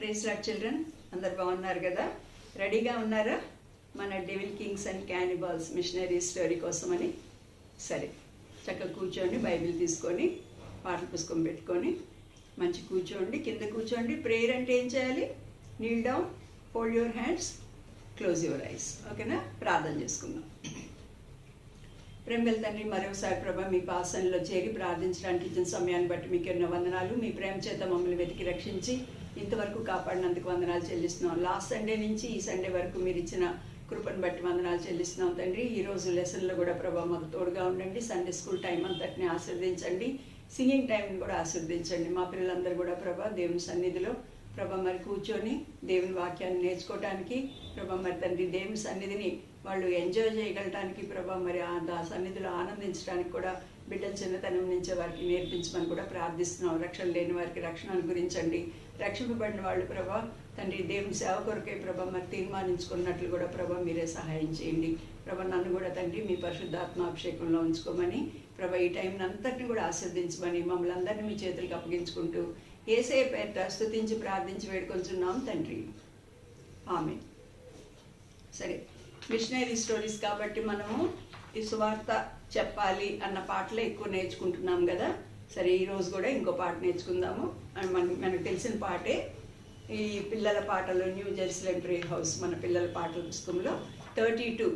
Praise lord children, అందరు బాగున్నారు కదా? రెడీగా ఉన్నారా మన devil kings and cannibals missionary story కోసమని? సరే, చక్కగా కూర్చోండి, బైబిల్ తీసుకొని పాటల పుస్తకం పెట్టుకొని మంచి కూర్చోండి, కింద కూర్చోండి. ప్రేయర్ అంటే ఏం చేయాలి? Neel down, fold your hands, close your eyes. ఓకేనా? ప్రార్థన చేసుకుందాం. ప్రేమగల తండ్రి, మరొకసారి ప్రభా మీ పాసనలో చేరి ప్రార్థించడానికి ఇచ్చిన సమయాన్ని బట్టి మీకు ఎన్నో వందనాలు. మీ ప్రేమ చేత మమ్మల్ని వెతికి రక్షించి ఇంతవరకు కాపాడినందుకు వందనాలు చెల్లిస్తున్నాం. లాస్ట్ సండే నుంచి ఈ సండే వరకు మీరు ఇచ్చిన కృపను బట్టి వందనాలు చెల్లిస్తున్నాం తండ్రి. ఈరోజు లెసన్లో కూడా ప్రభా మాకు తోడుగా ఉండండి. సండే స్కూల్ టైం అంతటిని ఆశీర్వదించండి, సింగింగ్ టైంని కూడా ఆశీర్వదించండి. మా పిల్లలందరూ కూడా ప్రభా దేవుని సన్నిధిలో ప్రభా మరి కూర్చొని దేవుని వాక్యాన్ని నేర్చుకోవటానికి ప్రభా మరి తండ్రి దేవుని సన్నిధిని వాళ్ళు ఎంజాయ్ చేయగలటానికి ప్రభా మరి ఆ సన్నిధిలో ఆనందించడానికి కూడా బిడ్డల చిన్నతనం నుంచే వారికి నేర్పించమని కూడా ప్రార్థిస్తున్నాం. రక్షణ లేని వారికి రక్షణ అనుగురించండి. రక్షింపబడిన వాళ్ళు ప్రభా తండ్రి దేవుని సేవ కొరకే ప్రభా మరి తీర్మానించుకున్నట్లు కూడా ప్రభా మీరే సహాయం చేయండి. ప్రభా నన్ను కూడా తండ్రి మీ పరిశుద్ధాత్మాభిషేకంలో ఉంచుకోమని ప్రభా ఈ టైంని అంతటిని కూడా ఆస్వాదించమని మమ్మల్ని అందరినీ మీ చేతులకు అప్పగించుకుంటూ యేసయ్య పేరిట స్తుతించి ప్రార్థించి వేడుకొంచున్నాం తండ్రి, ఆమేన్. సరే, మిషనరీ స్టోరీస్ కాబట్టి మనము ఈ సువార్త చెప్పాలి అన్న పాటలే ఎక్కువ నేర్చుకుంటున్నాం కదా. సరే, ఈరోజు కూడా ఇంకో పాట నేర్చుకుందాము. మనకు తెలిసిన పాటే ఈ పిల్లల పాటలు, న్యూ జెరూసలేం ప్రేయర్ హౌస్ మన పిల్లల పాటల పుస్తకంలో 32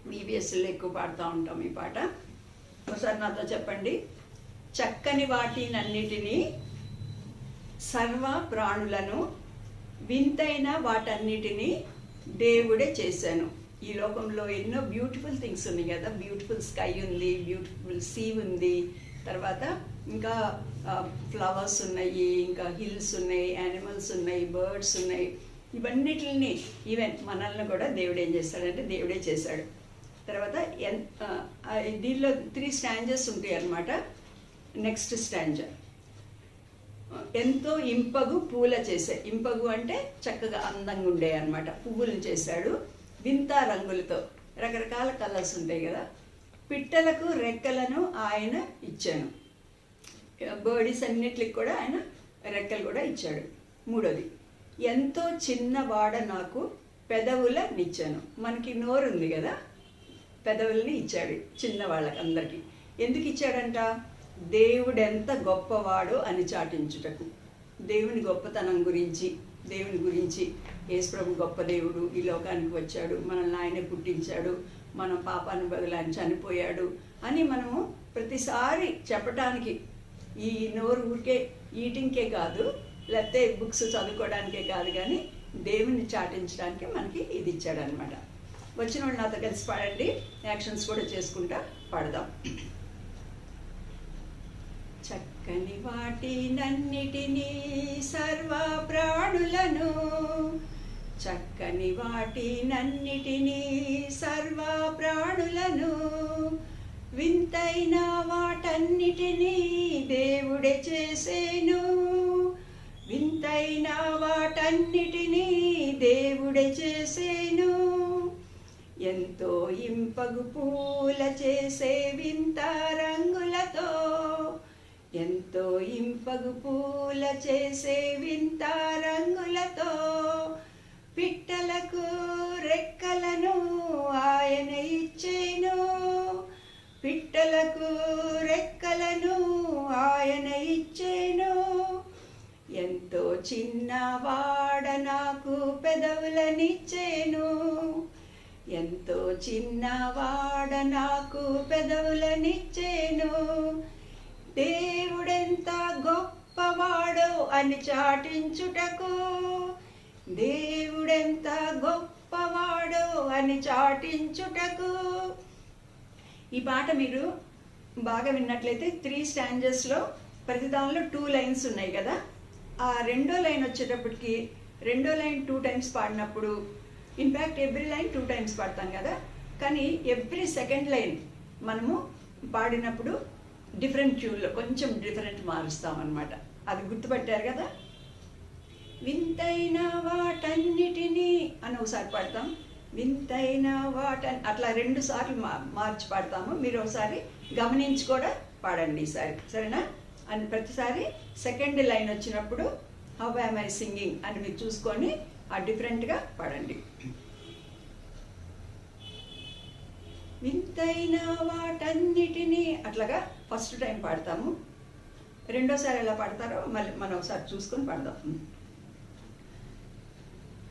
BBSలో ఎక్కువ పాడుతూ ఉంటాం ఈ పాట. ఒకసారి నాతో చెప్పండి. చక్కని వాటినన్నిటినీ, సర్వ ప్రాణులను, వింతైన వాటన్నిటినీ దేవుడే చేశాను. ఈ లోకంలో ఎన్నో బ్యూటిఫుల్ థింగ్స్ ఉన్నాయి కదా. బ్యూటిఫుల్ స్కై ఉంది, బ్యూటిఫుల్ సీ ఉంది, తర్వాత ఇంకా ఫ్లవర్స్ ఉన్నాయి, ఇంకా హిల్స్ ఉన్నాయి, యానిమల్స్ ఉన్నాయి, బర్డ్స్ ఉన్నాయి. ఇవన్నిటిని ఈవెన్ మనల్ని కూడా దేవుడు ఏం చేస్తాడంటే దేవుడే చేశాడు. తర్వాత దీనిలో 3 స్టాంజెస్ ఉంటాయి అన్నమాట. నెక్స్ట్ స్టాంజ, ఎంతో ఇంపగు పూల చేసే. ఇంపగు అంటే చక్కగా అందంగా ఉండే అన్నమాట. పువ్వులను చేశాడు వింత రంగులతో. రకరకాల కలర్స్ ఉంటాయి కదా. పిట్టలకు రెక్కలను ఆయన ఇచ్చాను. బర్డ్స్ అన్నిటికి కూడా ఆయన రెక్కలు కూడా ఇచ్చాడు. మూడోది, ఎంతో చిన్నవాడ నాకు పెదవులనిచ్చాను. మనకి నోరు ఉంది కదా, పెదవుల్ని ఇచ్చాడు చిన్నవాళ్ళకి అందరికీ. ఎందుకు ఇచ్చాడంట? దేవుడెంత గొప్పవాడో అని చాటించుటకు. దేవుని గొప్పతనం గురించి, దేవుని గురించి, యేసుప్రభు గొప్ప దేవుడు, ఈ లోకానికి వచ్చాడు, మనల్ని ఆయనే పుట్టించాడు, మన పాపాన్ని బదులు ఆయన చనిపోయాడు అని మనము ప్రతిసారి చెప్పటానికి, ఈ నోరు ఊరికే ఈటింగ్కే కాదు, లేకపోతే బుక్స్ చదువుకోవడానికే కాదు, కానీ దేవుని చాటించడానికి మనకి ఇది ఇచ్చాడనమాట. వచ్చిన వాళ్ళు నాతో కలిసి పాడండి, యాక్షన్స్ కూడా చేసుకుంటా పాడదాం. చక్కని వాటినన్నిటినీ, సర్వ ప్రాణులను, చక్కని వాటినన్నిటినీ, సర్వ ప్రాణులను, వింతైన వాటన్నిటినీ దేవుడే చేసేను. వింతైన వాటన్నిటినీ దేవుడే చేసేను. ఎంతో ఇంపగు పూల చేసే వింత రంగులతో, ఎంతో ఇంపగు పూల చేసే వింత రంగులతో, పిట్టలకు రెక్కలను ఆయన ఇచ్చేను. పిట్టలకు రెక్కలను ఆయన ఇచ్చేను. ఎంతో చిన్నవాడ నాకు పెదవులనిచ్చేను. ఎంతో చిన్నవాడ నాకు పెదవులనిచ్చేను. దేవుడెంత గొప్పవాడో అని చాటించుటకు, దేవుడెంత గొప్పవాడో అని చాటించుటకు. ఈ పాట మీరు బాగా విన్నట్లయితే 3 స్టాంజెస్లో ప్రతి దానిలో 2 లైన్స్ ఉన్నాయి కదా. ఆ రెండో లైన్ వచ్చేటప్పటికి, రెండో లైన్ 2 టైమ్స్ పాడినప్పుడు, ఇన్ఫ్యాక్ట్ ఎవ్రీ లైన్ 2 టైమ్స్ పాడతాం కదా, కానీ ఎవ్రీ సెకండ్ లైన్ మనము పాడినప్పుడు డిఫరెంట్ ట్యూన్లో కొంచెం డిఫరెంట్ మారుస్తామన్నమాట. అది గుర్తుపట్టారు కదా. వింతైన వాటన్నిటినీ అని ఒకసారి పాడతాం, వింతైన అట్లా 2 సార్లు మార్చి పాడతాము. మీరు ఒకసారి గమనించి కూడా పాడండి ఈసారి, సరేనా? అని ప్రతిసారి సెకండ్ లైన్ వచ్చినప్పుడు హౌ యామ్ ఐ సింగింగ్ అని మీరు చూసుకొని ఆ డిఫరెంట్గా పాడండి. వింతైన వాటన్నిటినీ అట్లాగా ఫస్ట్ టైం పాడతాము. రెండోసారి ఎలా పాడతారో మళ్ళీ మనం ఒకసారి చూసుకొని పాడదాం.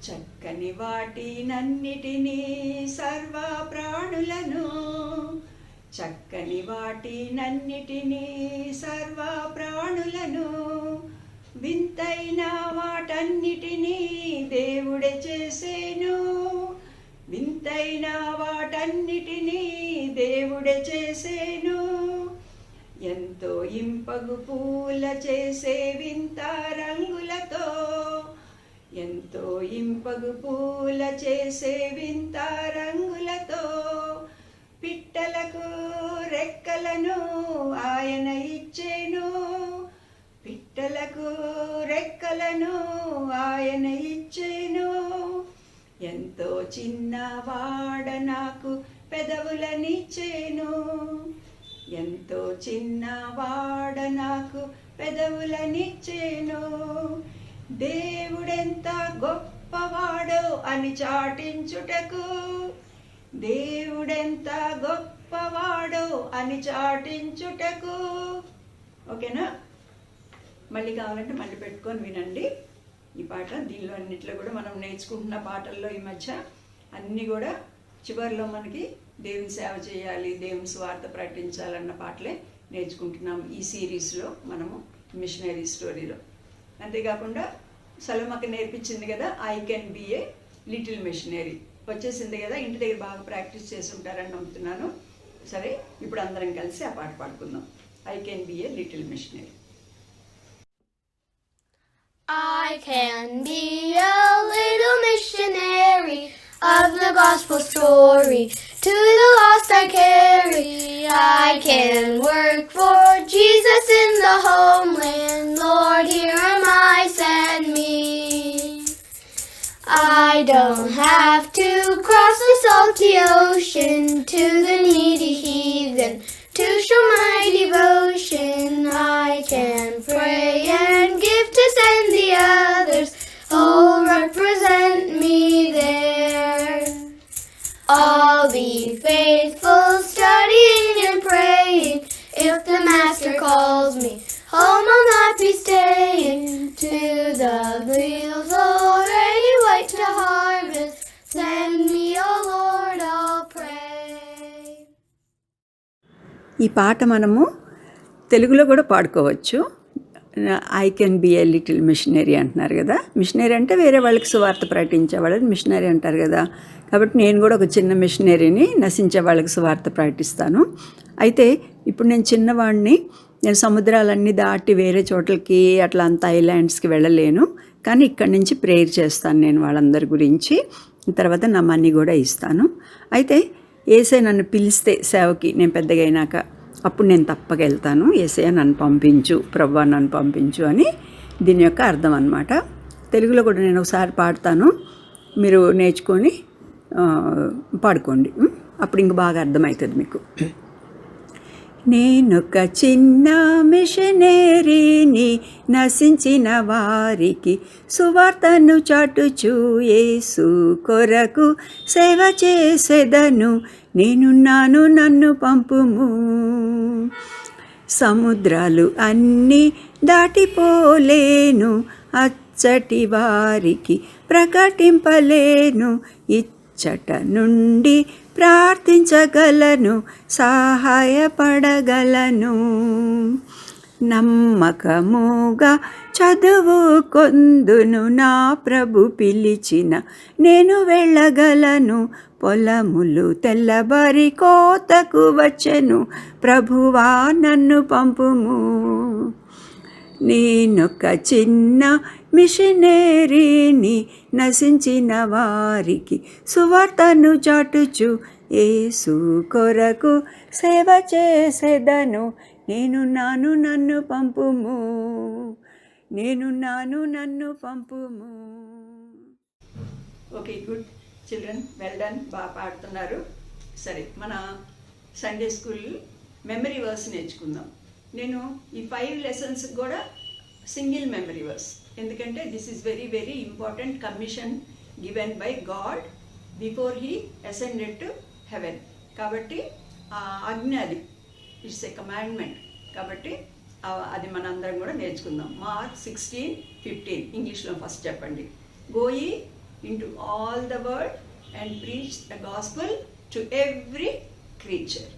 చక్కని వాటినన్నిటినీ సర్వ ప్రాణులను, చక్కని వాటినన్నిటినీ సర్వ ప్రాణులను, వింతైన వాటన్నిటినీ దేవుడే చేసేను, వింతైన వాటన్నిటినీ దేవుడే చేసేను. ఎంతో ఇంపగు పూల చేసే వింత రంగులతో, ఎంతో ఇంపగు పూల చేసే వింత రంగులతో, పిట్టలకు రెక్కలను ఆయన ఇచ్చేను, పిట్టలకు రెక్కలను ఆయన ఇచ్చేను. ఎంతో చిన్నవాడ నాకు పెదవులనిచ్చేను, ఎంతో చిన్నవాడ నాకు పెదవులనిచ్చేను. దేవుడెంత గొప్పవాడో అని చాటించుటకు, దేవుడెంత గొప్పవాడో అని చాటించుటకు. ఓకేనా? మళ్ళీ కావాలంటే మళ్ళీ పెట్టుకొని వినండి ఈ పాట. దీనిలో అన్నిట్లో కూడా మనం నేర్చుకుంటున్న పాటల్లో ఈ మధ్య అన్నీ కూడా చివరిలో మనకి దేవుని సేవ చేయాలి, దేవుని స్వార్థ ప్రకటించాలన్న పాటలే నేర్చుకుంటున్నాం ఈ సిరీస్లో మనము మిషనరీ స్టోరీలో. అంతేకాకుండా సలోమక్క నేర్పించింది కదా, I can be a little missionary వచ్చేసింది కదా, ఇంటి దగ్గర బాగా ప్రాక్టీస్ చేసి ఉంటారని నమ్ముతున్నాను. సరే, ఇప్పుడు అందరం కలిసి ఆ పాట పాడుకుందాం. I can be a little missionary. I can be a little missionary of the gospel story. To the lost I carry. I can work for Jesus in the homeland. Lord, here am I, send me. I don't have to cross the salty ocean to the needy heathen to show my devotion. I can pray and give to send the others who represent me there. I'll be faithful, studying and praying. If the Master calls me home, I'll not be staying. To the fields already white to harvest, send me, O Lord, I'll pray. ఈ పాట మనము తెలుగులో కూడా పాడుకోవచ్చు. I can be a little missionary అంటున్నారు కదా. Machinery అంటే వేరే వాళ్ళకి సువార్త ప్రకటించే వాళ్ళని మిషనరీ అంటారు కదా. కాబట్టి నేను కూడా ఒక చిన్న మిషనరీని, నశించే వాళ్ళకి సువార్త ప్రకటిస్తాను. అయితే ఇప్పుడు నేను చిన్నవాడిని, నేను సముద్రాలన్నీ దాటి వేరే చోట్లకి అట్లా అంత ఐలాండ్స్కి వెళ్ళలేను. కానీ ఇక్కడి నుంచి ప్రేయర్ చేస్తాను నేను వాళ్ళందరి గురించి. తర్వాత నా మనీ కూడా ఇస్తాను. అయితే యేసయ్య నన్ను పిలిస్తే సేవకి నేను పెద్దగా అయినాక, అప్పుడు నేను తప్పక వెళ్తాను. యేసయ్య నన్ను పంపించు, ప్రభువా నన్ను పంపించు అని దీని యొక్క అర్థం అన్నమాట. తెలుగులో కూడా నేను ఒకసారి పాడతాను, మీరు నేర్చుకొని పాడుకోండి. అప్పుడు ఇంక బాగా అర్థమవుతుంది మీకు. నేనొక చిన్న మిషనరీని, నశించిన వారికి సువార్తను చాటుచు యేసు కొరకు సేవ చేసేదను. నేనున్నాను, నన్ను పంపుము. సముద్రాలు అన్నీ దాటిపోలేను, అచ్చటి వారికి ప్రకటింపలేను. ఇచ్చట నుండి ప్రార్థించగలను, సహాయపడగలను. నమ్మకముగా చదువుకొందును, నా ప్రభు పిలిచిన నేను వెళ్ళగలను. పొలములు తెల్లబరి కోతకు వచ్చెను, ప్రభువా నన్ను పంపుము. నేనొక చిన్న మిషనరీని, నశించిన వారికి సువార్తను చాటుచు యేసు కొరకు సేవ చేసేదను. నేనున్నాను, నన్ను పంపుము. నేనున్నాను, నన్ను పంపుము. Okay, good children, well done, బాగా పాడుతున్నారు. సరే, మన సండే స్కూల్ మెమరీ వర్స్ నేర్చుకుందాం. నేను ఈ 5 లెసన్స్ కూడా సింగిల్ మెమరీ వర్స్. ఎందుకంటే this is very very important commission given by God before he ascended to heaven. కాబట్టి ఆ ఆజ్ఞ అది, ఇట్స్ ఏ కమాండ్మెంట్. కాబట్టి అది మనందరం కూడా నేర్చుకుందాం. Mark 16:15 ఇంగ్లీష్లో ఫస్ట్ చెప్పండి. Go ye into all the world and preach the gospel to every creature.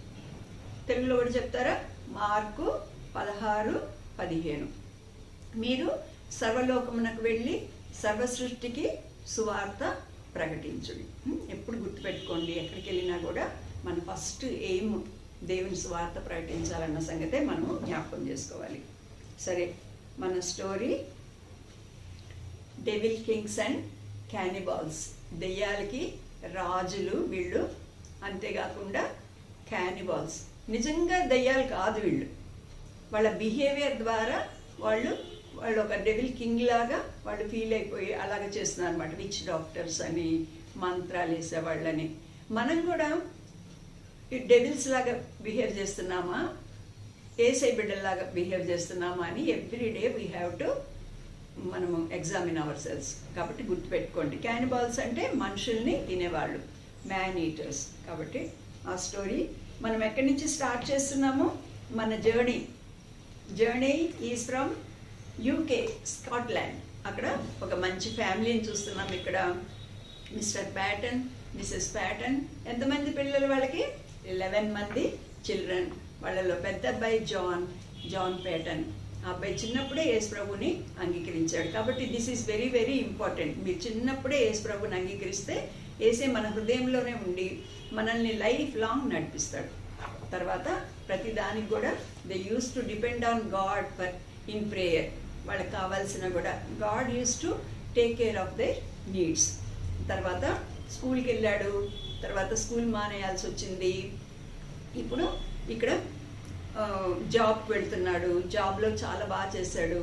తెలుగులో కూడా చెప్తారా? మార్కు 16:15. మీరు సర్వలోకమునకు వెళ్ళి సర్వ సృష్టికి సువార్త ప్రకటించుడి. ఎప్పుడు గుర్తుపెట్టుకోండి, ఎక్కడికి వెళ్ళినా కూడా మన ఫస్ట్ ఎయిమ్ దేవుని సువార్త ప్రకటించాలన్న సంగతే మనము జ్ఞాపకం చేసుకోవాలి. సరే, మన స్టోరీ డెవిల్ కింగ్స్ అండ్ క్యానిబాల్స్. దెయ్యాలకి రాజులు వీళ్ళు, అంతేకాకుండా క్యానిబాల్స్. నిజంగా దెయ్యాలు కాదు వీళ్ళు, వాళ్ళ బిహేవియర్ ద్వారా వాళ్ళు ఒక డెవిల్ కింగ్ లాగా వాళ్ళు ఫీల్ అయిపోయి అలాగ చేస్తున్నారు అనమాట. విచ్ డాక్టర్స్ అని, మంత్రాలు వేసేవాళ్ళని. మనం కూడా డెవిల్స్ లాగా బిహేవ్ చేస్తున్నామా, ఏసై బిడ్డల్లాగా బిహేవ్ చేస్తున్నామా అని ఎవ్రీడే వీ హ్యావ్ టు మనము ఎగ్జామిన్ అవర్ సెల్స్. కాబట్టి గుర్తుపెట్టుకోండి, క్యానిబాల్స్ అంటే మనుషుల్ని తినేవాళ్ళు, మ్యాన్ ఈటర్స్. కాబట్టి ఆ స్టోరీ మనం ఎక్కడి నుంచి స్టార్ట్ చేస్తున్నాము? మన journey is from UK, Scotland. అక్కడ ఒక మంచి ఫ్యామిలీని చూస్తున్నాం. ఇక్కడ మిస్టర్ ప్యాటన్, మిసెస్ ప్యాటన్. ఎంతమంది పిల్లలు వాళ్ళకి? 11 మంది చిల్డ్రన్. వాళ్ళలో పెద్ద అబ్బాయి జాన్ ప్యాటన్. ఆ అబ్బాయి చిన్నప్పుడే యేసు ప్రభుని అంగీకరించాడు. కాబట్టి this is very very important. మీరు చిన్నప్పుడే యేసు ప్రభుని అంగీకరిస్తే యేసే మన హృదయంలోనే ఉండి మనల్ని లైఫ్ లాంగ్ నడిపిస్తాడు. తర్వాత ప్రతి దానికి కూడా they use to depend on God for in prayer. వాళ్ళకి కావాల్సిన కూడా God use to take care of their needs. తర్వాత స్కూల్కి వెళ్ళాడు, తర్వాత స్కూల్ మానేయాల్సి వచ్చింది. ఇప్పుడు ఇక్కడ జాబ్కి వెళ్తున్నాడు. జాబ్లో చాలా బాగా చేశాడు.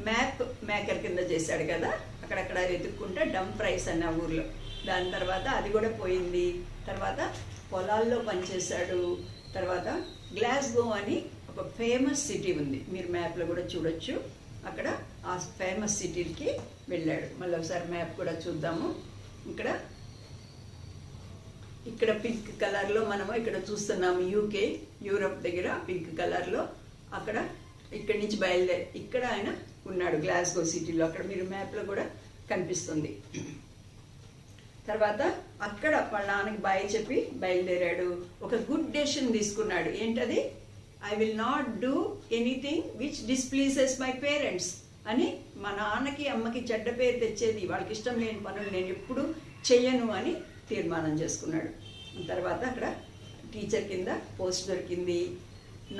మ్యాప్ మేకర్ కింద చేశాడు కదా, అక్కడక్కడ వెతుక్కుంటే డంప్ రైస్ అన్న ఊర్లో. దాని తర్వాత అది కూడా పోయింది. తర్వాత పొలాల్లో పనిచేశాడు. తర్వాత గ్లాస్గో అని ఒక ఫేమస్ సిటీ ఉంది, మీరు మ్యాప్లో కూడా చూడొచ్చు. అక్కడ ఆ ఫేమస్ సిటీకి వెళ్ళాడు. మళ్ళీ ఒకసారి మ్యాప్ కూడా చూద్దాము. ఇక్కడ పింక్ కలర్లో మనము ఇక్కడ చూస్తున్నాము UK, యూరప్ దగ్గర పింక్ కలర్లో. ఇక్కడి నుంచి బయలుదేరి ఇక్కడ ఆయన ఉన్నాడు గ్లాస్గో సిటీలో. అక్కడ మీరు మ్యాప్లో కూడా కనిపిస్తుంది. తర్వాత అక్కడ వాళ్ళ నాన్నకి బాయ్ చెప్పి బయలుదేరాడు. ఒక గుడ్ డెసిషన్ తీసుకున్నాడు. ఏంటది? I will not do anything which displeases my parents అని. మా నాన్నకి అమ్మకి చెడ్డ పేరు తెచ్చేది, వాళ్ళకి ఇష్టం లేని పనులు నేను ఎప్పుడు చెయ్యను అని తీర్మానం చేసుకున్నాడు. తర్వాత అక్కడ టీచర్ కింద పోస్ట్ దొరికింది.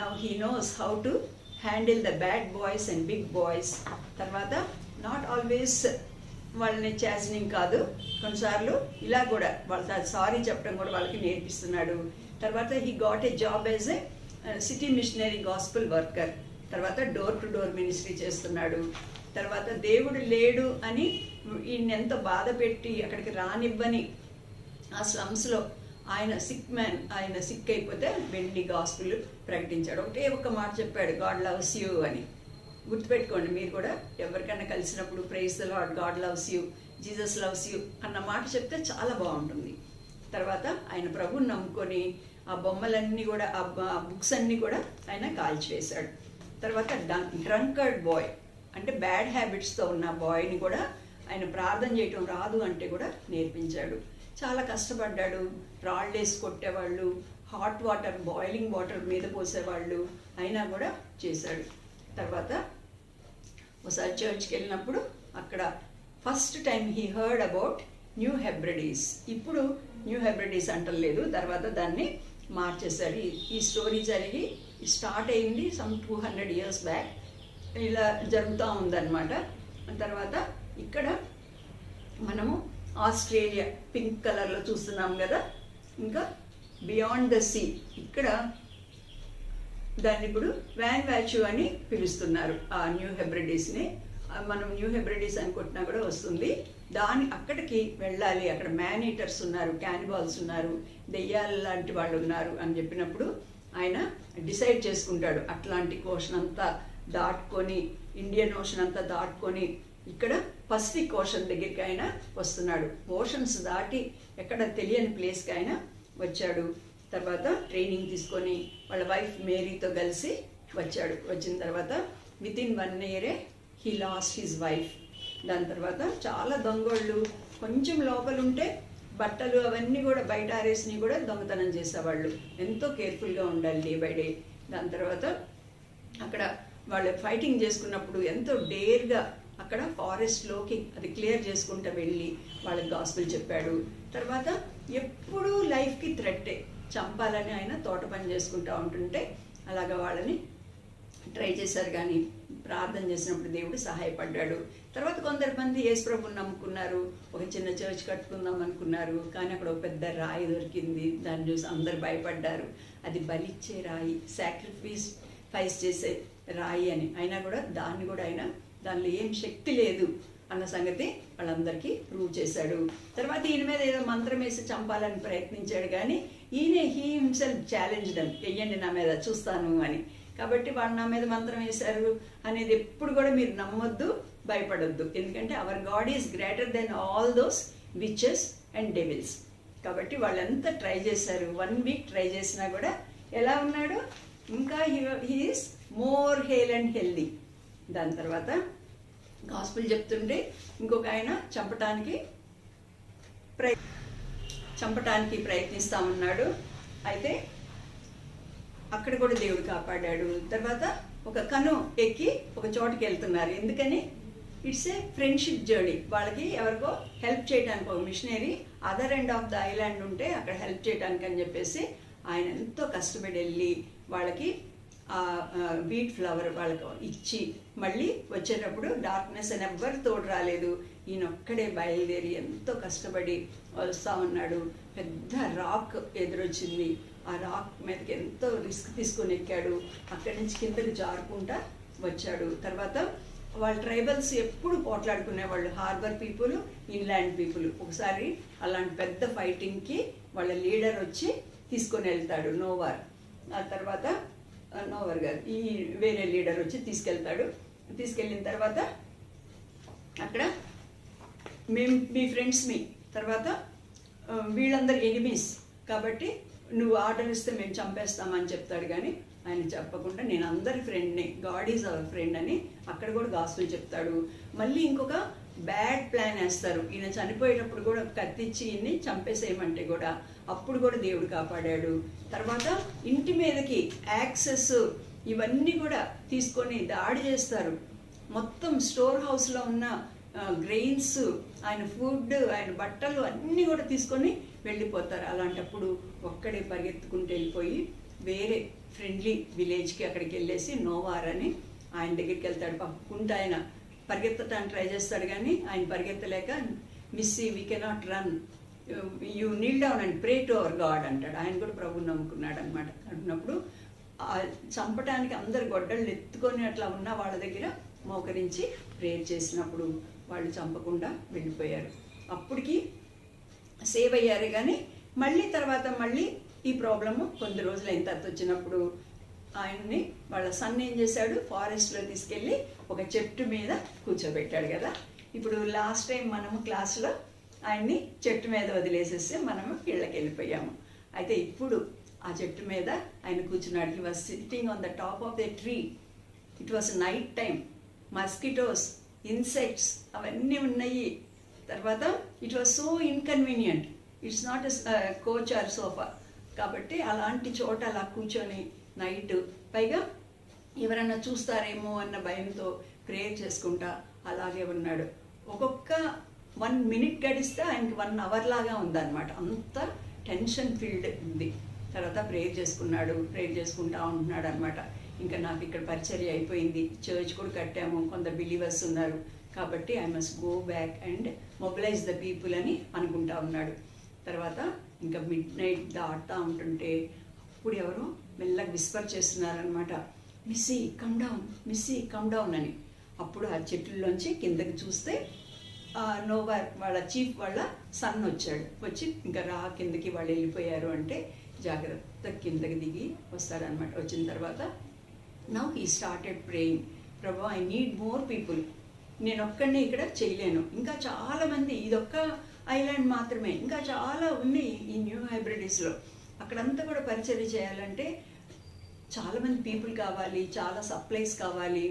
Now he knows how to handle the bad boys and big boys. తర్వాత నాట్ ఆల్వేస్ వాళ్ళని చాస్నింగ్ కాదు, కొన్నిసార్లు ఇలా కూడా వాళ్ళ సారీ చెప్పడం కూడా వాళ్ళకి నేర్పిస్తున్నాడు. తర్వాత he got a job as a city missionary gospel worker. తర్వాత డోర్ టు డోర్ మినిస్ట్రీ చేస్తున్నాడు. తర్వాత దేవుడు లేడు అని ఈయన ఎంతో బాధ పెట్టి అక్కడికి రానివ్వని ఆ స్లమ్స్లో ఆయన సిక్ అయిపోతే వెళ్ళి గాస్పుల్ ప్రకటించాడు. ఒక్క మాట చెప్పాడు, గాడ్ లవ్స్ యూ అని. గుర్తుపెట్టుకోండి, మీరు కూడా ఎవరికైనా కలిసినప్పుడు praise the lord, God loves you, Jesus loves you అన్న మాట చెప్తే చాలా బాగుంటుంది. తర్వాత ఆయన ప్రభుని నమ్ముకొని ఆ బొమ్మలన్నీ కూడా ఆ బుక్స్ అన్నీ కూడా ఆయన కాల్చివేశాడు. తర్వాత డ్రంకర్డ్ బాయ్ అంటే బ్యాడ్ హ్యాబిట్స్తో ఉన్న బాయ్ని కూడా ఆయన ప్రార్థన చేయటం రాదు అంటే కూడా నేర్పించాడు. చాలా కష్టపడ్డాడు. రాళ్ళు వేసి కొట్టేవాళ్ళు, హాట్ వాటర్ బాయిలింగ్ వాటర్ మీద పోసేవాళ్ళు, అయినా కూడా చేశాడు. తర్వాత ఒకసారి చర్చ్కి వెళ్ళినప్పుడు అక్కడ first time he heard about New Hebrides. ఇప్పుడు న్యూ హెబ్రిడీస్ అంటలేదు, తర్వాత దాన్ని మార్చేశాడు. ఈ స్టోరీ జరిగి స్టార్ట్ అయింది సమ్ 200 years బ్యాక్. ఇలా జరుగుతూ ఉందన్నమాట. తర్వాత ఇక్కడ మనము ఆస్ట్రేలియా పింక్ కలర్లో చూస్తున్నాం కదా. ఇంకా బియాండ్ ద సీ, ఇక్కడ దాన్ని ఇప్పుడు వాన్వాచ్యూ అని పిలుస్తున్నారు ఆ న్యూ హెబ్రిడీస్ని. మనం న్యూ హెబ్రిడీస్ అని కొట్టినా కూడా వస్తుంది. అక్కడికి వెళ్ళాలి, అక్కడ మ్యాన్ ఈటర్స్ ఉన్నారు, క్యానిబాల్స్ ఉన్నారు, దెయ్యాలు లాంటి వాళ్ళు ఉన్నారు అని చెప్పినప్పుడు ఆయన డిసైడ్ చేసుకుంటాడు అట్లాంటిక్ ఓషన్ అంతా దాటుకొని ఇండియన్ ఓషన్ అంతా దాటుకొని ఇక్కడ పసిఫిక్ ఓషన్ దగ్గరికి ఆయన వస్తున్నాడు. ఓషన్స్ దాటి ఎక్కడ తెలియని ప్లేస్కి ఆయన వచ్చాడు. తర్వాత ట్రైనింగ్ తీసుకొని వాళ్ళ వైఫ్ మేరీతో కలిసి వచ్చాడు. వచ్చిన తర్వాత within 1 year he lost his wife. దాని తర్వాత చాలా దొంగోళ్ళు కొంచెం లోపల ఉంటే బట్టలు అవన్నీ కూడా బయట ఆరేసినవి కూడా దొంగతనం చేసేవాళ్ళు. ఎంతో కేర్ఫుల్గా ఉండాలి డే బై డే. దాని తర్వాత అక్కడ వాళ్ళు ఫైటింగ్ చేసుకున్నప్పుడు ఎంతో డేర్గా అక్కడ ఫారెస్ట్లోకి అది క్లియర్ చేసుకుంటూ వెళ్ళి వాళ్ళకి గాస్పెల్ చెప్పాడు. తర్వాత ఎప్పుడూ లైఫ్కి థ్రెట్టే, చంపాలని ఆయన తోట పని చేసుకుంటూ ఉంటుంటే అలాగా వాళ్ళని ట్రై చేశారు. కానీ ప్రార్థన చేసినప్పుడు దేవుడు సహాయపడ్డాడు. తర్వాత కొందరు యేసుప్రభుని నమ్ముకున్నారు. ఒక చిన్న చర్చ్ కట్టుకుందాం అనుకున్నారు. కానీ అక్కడ ఒక పెద్ద రాయి దొరికింది. దాన్ని చూసి అందరు భయపడ్డారు. అది బలిచ్చే రాయి, సాక్రిఫైస్ చేసే రాయి అని. అయినా కూడా దాన్ని కూడా ఆయన దానిలో ఏం శక్తి లేదు అన్న సంగతి వాళ్ళందరికీ ప్రూవ్ చేశాడు. తర్వాత ఈయన మీద ఏదో మంత్రం వేసి చంపాలని ప్రయత్నించాడు. కానీ హీ హిమ్సెల్ఫ్ ఛాలెంజ్ దెమ్, వెయ్యండి నా మీద చూస్తాను అని. కాబట్టి వాళ్ళు నా మీద మంత్రం వేశారు అనేది ఎప్పుడు కూడా మీరు నమ్మొద్దు, భయపడొద్దు. ఎందుకంటే our God is greater than all those witches and devils. కాబట్టి వాళ్ళంతా ట్రై చేశారు. 1 week ట్రై చేసినా కూడా ఎలా ఉన్నాడు, ఇంకా he is more hail and healthy. దాని తర్వాత గాస్పెల్ చెప్తుంటే ఇంకొక ఆయన చంపటానికి ప్రయత్నిస్తూ ఉన్నాడు. అయితే అక్కడ కూడా దేవుడు కాపాడాడు. తర్వాత ఒక కను ఎక్కి ఒక చోటుకి వెళ్తున్నారు. ఎందుకని, ఇట్స్ ఏ ఫ్రెండ్షిప్ జర్నీ. వాళ్ళకి ఎవరికో హెల్ప్ చేయడానికి ఒక missionary other end of the island ఉంటే అక్కడ హెల్ప్ చేయడానికి అని చెప్పేసి ఆయన ఎంతో కష్టపడి వెళ్ళి వాళ్ళకి వీట్ ఫ్లవర్ వాళ్ళకు ఇచ్చి మళ్ళీ వచ్చేటప్పుడు డార్క్నెస్ అని ఎవ్వరు తోడు రాలేదు. ఈయన ఒక్కడే బయలుదేరి ఎంతో కష్టపడి వస్తూ ఉన్నాడు. పెద్ద రాక్ ఎదురొచ్చింది. ఆ రాక్ మీదకి ఎంతో రిస్క్ తీసుకొని ఎక్కాడు. అక్కడి నుంచి కిందకి జారుకుంటా వచ్చాడు. తర్వాత వాళ్ళ ట్రైబల్స్ ఎప్పుడు పోట్లాడుకునేవాళ్ళు, హార్బర్ పీపుల్, ఇన్లాండ్ పీపుల్. ఒకసారి అలాంటి పెద్ద ఫైటింగ్కి వాళ్ళ లీడర్ వచ్చి తీసుకొని వెళ్తాడు, నోవార్. ఆ తర్వాత నోవర్ గారు ఈ వేరే లీడర్ వచ్చి తీసుకెళ్తాడు. తీసుకెళ్ళిన తర్వాత అక్కడ మీ ఫ్రెండ్స్ తర్వాత వీళ్ళందరూ ఎనిమీస్ కాబట్టి నువ్వు ఆర్డర్ ఇస్తే మేము చంపేస్తామని చెప్తాడు. కానీ ఆయన చెప్పకుండా నేను అందరి ఫ్రెండ్ని, గాడ్ ఈజ్ అవర్ ఫ్రెండ్ అని అక్కడ కూడా గాస్పెల్ చెప్తాడు. మళ్ళీ ఇంకొక బ్యాడ్ ప్లాన్ వేస్తారు. ఈయన చనిపోయేటప్పుడు కూడా కత్తిచ్చి ఈయన్ని చంపేసేయమంటే కూడా అప్పుడు కూడా దేవుడు కాపాడాడు. తర్వాత ఇంటి మీదకి యాక్సెస్ ఇవన్నీ కూడా తీసుకొని దాడి చేస్తారు. మొత్తం స్టోర్ హౌస్లో ఉన్న గ్రెయిన్స్, ఆయన ఫుడ్, ఆయన బట్టలు అన్నీ కూడా తీసుకొని వెళ్ళిపోతారు. అలాంటప్పుడు ఒక్కడే పరిగెత్తుకుంటూ వెళ్ళిపోయి వేరే ఫ్రెండ్లీ విలేజ్కి అక్కడికి వెళ్ళేసి నోవార్ అని ఆయన దగ్గరికి వెళ్తాడు. పక్కుంటే ఆయన పరిగెత్తడానికి ట్రై చేస్తాడు. కానీ ఆయన పరిగెత్తలేక Missy we cannot run, you kneel down and pray to our God అంటాడు. ఆయన కూడా ప్రభువుని నమ్ముకున్నాడు అనమాట. అంటున్నప్పుడు చంపడానికి అందరు గొడ్డళ్ళు ఎత్తుకొని అట్లా ఉన్న వాళ్ళ దగ్గర మోకరించి ప్రేయర్ చేసినప్పుడు వాళ్ళు చంపకుండా వెళ్ళిపోయారు. అప్పటికి సేవ్ అయ్యారు. కానీ తర్వాత మళ్ళీ ఈ ప్రాబ్లము కొద్ది రోజులు అయిన తర్వాత వచ్చినప్పుడు ఆయన్ని వాళ్ళ సన్ ఏం చేశాడు, ఫారెస్ట్లో తీసుకెళ్ళి ఒక చెట్టు మీద కూర్చోబెట్టాడు కదా. ఇప్పుడు లాస్ట్ టైం మనము క్లాస్లో ఆయన్ని చెట్టు మీద వదిలేసేస్తే మనము ఇళ్ళకి వెళ్ళిపోయాము. అయితే ఇప్పుడు ఆ చెట్టు మీద ఆయన కూర్చున్నాడు. He was sitting on the top of the tree. It was night time. Mosquitoes, insects అవన్నీ ఉన్నాయి. తర్వాత it was so inconvenient. It's not a couch or sofa. కాబట్టి అలాంటి చోట అలా కూర్చొని నైట్, పైగా ఎవరన్నా చూస్తారేమో అన్న భయంతో ప్రేయర్ చేసుకుంటా అలాగే ఉన్నాడు. ఒక్కొక్క 1 minute గడిస్తే ఆయనకి 1 hour లాగా ఉందన్నమాట. అంత టెన్షన్ ఫీల్డ్ ఉంది. తర్వాత ప్రేయర్ చేసుకున్నాడు. ప్రేయర్ చేసుకుంటా ఉంటున్నాడు అనమాట. ఇంకా నాకు ఇక్కడ పరిచర్య అయిపోయింది, చర్చ్ కూడా కట్టాము, కొందరు బిలీవర్స్ ఉన్నారు, కాబట్టి I must go back and mobilise the people అని అనుకుంటా ఉన్నాడు. తర్వాత ఇంకా midnight దాటుతూ ఉంటుంటే అప్పుడు ఎవరో మెల్లగా విస్పర్ చేస్తున్నారనమాట, Missy come down, Missy come down అని. అప్పుడు ఆ చెట్లలోంచి కిందకి చూస్తే నోవార్ వాళ్ళ చీఫ్ వాళ్ళ సన్ వచ్చాడు. వచ్చి ఇంకా కిందకి వాళ్ళు వెళ్ళిపోయారు అంటే జాగ్రత్త కిందకి దిగి వస్తాడనమాట. వచ్చిన తర్వాత now he started praying, Prabhu I need more people, నేను ఒక్కడిని ఇక్కడ చేయలేను, ఇంకా చాలామంది, ఇదొక్క ఐలాండ్ మాత్రమే, ఇంకా చాలా ఉన్నాయి ఈ న్యూ హైబ్రిడిస్లో, అక్కడంతా కూడా పరిచర్య చేయాలంటే చాలామంది పీపుల్ కావాలి, చాలా సప్లైస్ కావాలి,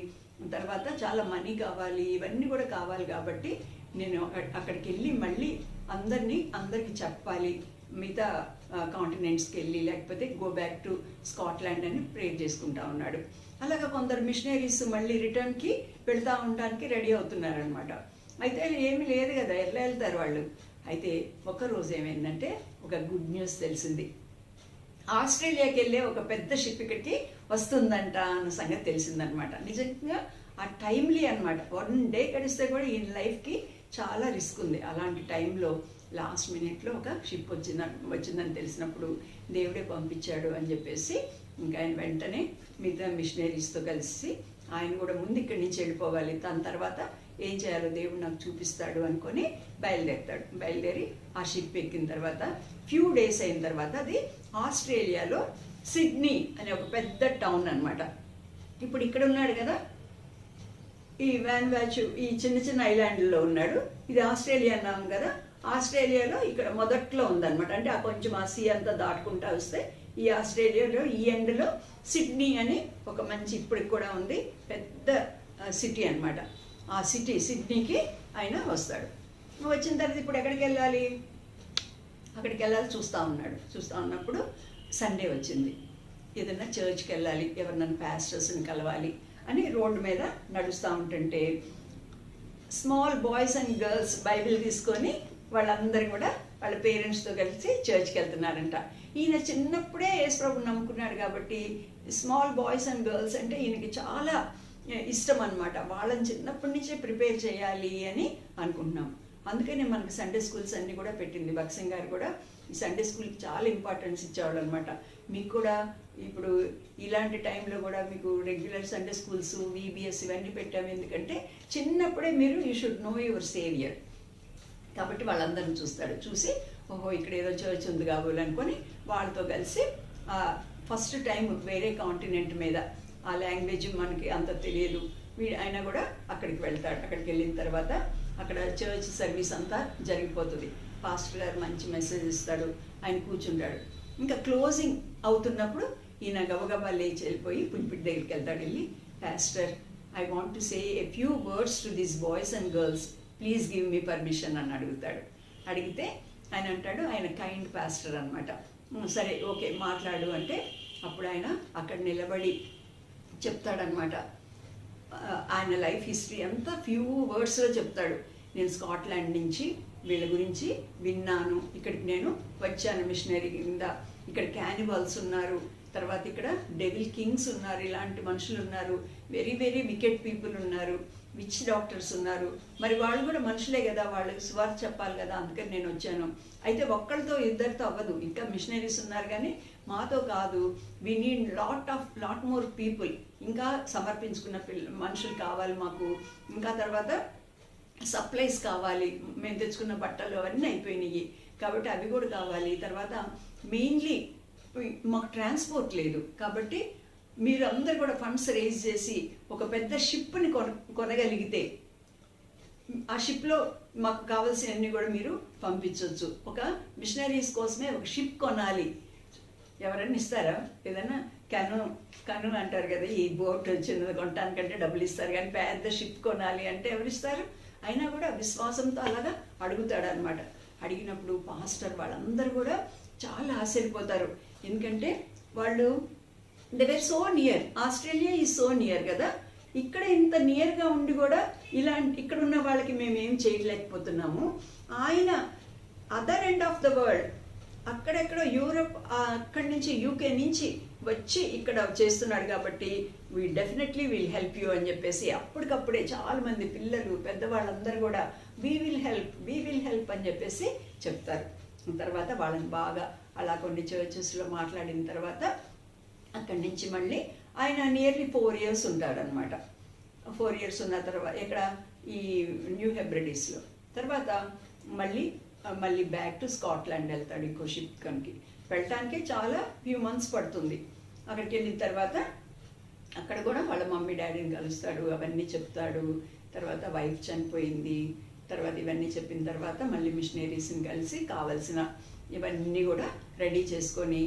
తర్వాత చాలా మనీ కావాలి, ఇవన్నీ కూడా కావాలి. కాబట్టి నేను అక్కడికి వెళ్ళి మళ్ళీ అందరికీ చెప్పాలి, మిగతా కాంటినెంట్స్కి వెళ్ళి, లేకపోతే గో బ్యాక్ టు స్కాట్లాండ్ అని ప్రేర్ చేసుకుంటా ఉన్నాడు. అలాగా కొందరు మిషనరీస్ మళ్ళీ రిటర్న్కి వెళ్తూ ఉండడానికి రెడీ అవుతున్నారనమాట. అయితే ఏమీ లేదు కదా, ఎలా వెళ్తారు వాళ్ళు. అయితే ఒకరోజు ఏమైందంటే ఒక గుడ్ న్యూస్ తెలిసింది. ఆస్ట్రేలియాకి వెళ్ళే ఒక పెద్ద షిప్ ఇక్కడికి వస్తుందంట అన్న సంగతి తెలిసిందనమాట. నిజంగా ఆ టైమ్లీ అనమాట. 1 డే గడిస్తే కూడా ఈ లైఫ్కి చాలా రిస్క్ ఉంది. అలాంటి టైంలో లాస్ట్ మినిట్లో ఒక షిప్ వచ్చిందని తెలిసినప్పుడు దేవుడే పంపించాడు అని చెప్పేసి ఇంకా ఆయన వెంటనే మిగతా మిషనరీస్తో కలిసి ఆయన కూడా ముందు ఇక్కడి నుంచి వెళ్ళిపోవాలి, తన తర్వాత ఏం చేయాలో దేవుడు నాకు చూపిస్తాడు అనుకొని బయలుదేరి ఆ షిప్ ఎక్కిన తర్వాత ఫ్యూ డేస్ అయిన తర్వాత అది ఆస్ట్రేలియాలో సిడ్నీ అనే ఒక పెద్ద టౌన్ అనమాట. ఇప్పుడు ఇక్కడ ఉన్నాడు కదా ఈ వాన్వాచు, ఈ చిన్న చిన్న ఐలాండ్లో ఉన్నాడు. ఇది ఆస్ట్రేలియా అన్నాం కదా, ఆస్ట్రేలియాలో ఇక్కడ మొదట్లో ఉందన్నమాట. అంటే ఆ కొంచెం ఆ సీ అంతా దాటుకుంటా వస్తే ఈ ఆస్ట్రేలియాలో ఈ ఎండ్లో సిడ్నీ అని ఒక మంచి ఇప్పటికి కూడా ఉంది పెద్ద సిటీ అనమాట. ఆ సిడ్నీకి ఆయన వస్తాడు. వచ్చిన తర్వాత ఇప్పుడు ఎక్కడికి వెళ్ళాలి, అక్కడికి వెళ్ళాలి చూస్తూ ఉన్నప్పుడు సండే వచ్చింది. ఏదైనా చర్చ్కి వెళ్ళాలి, ఎవరినైనా పాస్టర్స్ని కలవాలి అని రోడ్డు మీద నడుస్తూ ఉంటుంటే small boys and girls Bible తీసుకొని వాళ్ళందరూ కూడా వాళ్ళ పేరెంట్స్తో కలిసి చర్చ్కి వెళ్తున్నారంట. ఈయన చిన్నప్పుడే యేసుప్రభుని నమ్ముకున్నాడు కాబట్టి స్మాల్ బాయ్స్ అండ్ గర్ల్స్ అంటే ఈయనకి చాలా ఇష్టం అనమాట. వాళ్ళని చిన్నప్పటి నుంచే ప్రిపేర్ చేయాలి అని అనుకుంటున్నాం. అందుకనే మనకు సండే స్కూల్స్ అన్నీ కూడా పెట్టింది. భక్సింగ్ గారు కూడా ఈ సండే స్కూల్కి చాలా ఇంపార్టెన్స్ ఇచ్చేవాళ్ళు అనమాట. మీకు కూడా ఇప్పుడు ఇలాంటి టైంలో కూడా మీకు రెగ్యులర్ సండే స్కూల్స్, VBS ఇవన్నీ పెట్టాము. ఎందుకంటే చిన్నప్పుడే మీరు you should know your saviour. కాబట్టి వాళ్ళందరిని చూసి ఓహో ఇక్కడ ఏదో చర్చ్ ఉంది కాబోలు అనుకొని వాళ్ళతో కలిసి ఫస్ట్ టైం వేరే కాంటినెంట్ మీద, ఆ లాంగ్వేజ్ మనకి అంత తెలియదు, అయినా కూడా అక్కడికి వెళ్తాడు. అక్కడికి వెళ్ళిన తర్వాత అక్కడ చర్చ్ సర్వీస్ అంతా జరిగిపోతుంది. పాస్టర్ గారు మంచి మెసేజ్ ఇస్తాడు, ఆయన కూర్చుంటాడు. ఇంకా క్లోజింగ్ అవుతున్నప్పుడు ఈయన గబగబా లేచి వెళ్ళిపోయి పుల్పిట్ దగ్గరికి వెళ్తాడు. వెళ్ళి pastor I want to say a few words to this boys and girls, please give me permission అని అడుగుతాడు. అడిగితే ఆయన అంటాడు, ఆయన కైండ్ పాస్టర్ అనమాట. సరే ఓకే మాట్లాడు అంటే అప్పుడు ఆయన అక్కడ నిలబడి చెప్తాడనమాట. ఆయన లైఫ్ హిస్టరీ అంతా ఫ్యూ వర్డ్స్లో చెప్తాడు. నేను స్కాట్లాండ్ నుంచి వీళ్ళ గురించి విన్నాను, ఇక్కడికి నేను వచ్చాను మిషనరీ కింద, ఇక్కడ క్యానిబల్స్ ఉన్నారు, తర్వాత ఇక్కడ డెవిల్ కింగ్స్ ఉన్నారు, ఇలాంటి మనుషులు ఉన్నారు, వెరీ వెరీ వికెట్ పీపుల్ ఉన్నారు, విచ్ డాక్టర్స్ ఉన్నారు. మరి వాళ్ళు కూడా మనుషులే కదా, వాళ్ళకి సువార్త చెప్పాలి కదా, అందుకని నేను వచ్చాను. అయితే ఒక్కళ్ళతో ఇద్దరితో అవ్వదు, ఇంకా మిషనరీస్ ఉన్నారు కానీ మాతో కాదు, we need lot more people, ఇంకా సమర్పించుకున్న మనుషులు కావాలి మాకు, ఇంకా తర్వాత సప్లైస్ కావాలి, మేము తెచ్చుకున్న బట్టలు అవన్నీ అయిపోయినాయి కాబట్టి అవి కూడా కావాలి. తర్వాత మెయిన్లీ మాకు ట్రాన్స్పోర్ట్ లేదు కాబట్టి మీరు అందరు కూడా ఫండ్స్ రేజ్ చేసి ఒక పెద్ద షిప్ని కొనగలిగితే ఆ షిప్లో మాకు కావాల్సినవన్నీ కూడా మీరు పంపించవచ్చు. ఒక మిషనరీస్ కోసమే ఒక షిప్ కొనాలి, ఎవరైనా ఇస్తారా? ఏదైనా కను అంటారు కదా, ఈ బోట్ చిన్నది కొనటానికంటే డబ్బులు ఇస్తారు కానీ పెద్ద షిప్ కొనాలి అంటే ఎవరిస్తారు? అయినా కూడా విశ్వాసంతో అలాగా అడుగుతాడు అనమాట. అడిగినప్పుడు పాస్టర్ వాళ్ళందరూ కూడా చాలా ఆశ్చర్యపోతారు. ఎందుకంటే వాళ్ళు they were so near, Australia is so near కదా, ఇక్కడ ఇంత నియర్గా ఉండి కూడా ఇక్కడ ఉన్న వాళ్ళకి మేము ఏం చేయలేకపోతున్నాము. ఆయన other end of the world, అక్కడెక్కడో యూరప్, అక్కడి నుంచి UK నుంచి వచ్చి ఇక్కడ చేస్తున్నాడు కాబట్టి we definitely will help you అని చెప్పేసి అప్పటికప్పుడే చాలామంది పిల్లలు పెద్దవాళ్ళందరూ కూడా వీ విల్ హెల్ప్ అని చెప్పేసి చెప్తారు. తర్వాత వాళ్ళని బాగా అలా కొన్ని చర్చెస్లో మాట్లాడిన తర్వాత అక్కడి నుంచి మళ్ళీ ఆయన నియర్లీ 4 years ఉంటాడనమాట. 4 years ఉన్న తర్వాత ఇక్కడ ఈ న్యూ హెబ్రిడిస్లో. తర్వాత మళ్ళీ బ్యాక్ టు స్కాట్లాండ్ వెళ్తాడు. ఇంకో షిప్ కనికి వెళ్ళటానికి చాలా ఫ్యూ months పడుతుంది. అక్కడికి వెళ్ళిన తర్వాత అక్కడ కూడా వాళ్ళ మమ్మీ డాడీని కలుస్తాడు, అవన్నీ చెప్తాడు. తర్వాత వైఫ్ చనిపోయింది, తర్వాత ఇవన్నీ చెప్పిన తర్వాత మళ్ళీ మిషనరీస్ని కలిసి కావాల్సిన ఇవన్నీ కూడా రెడీ చేసుకొని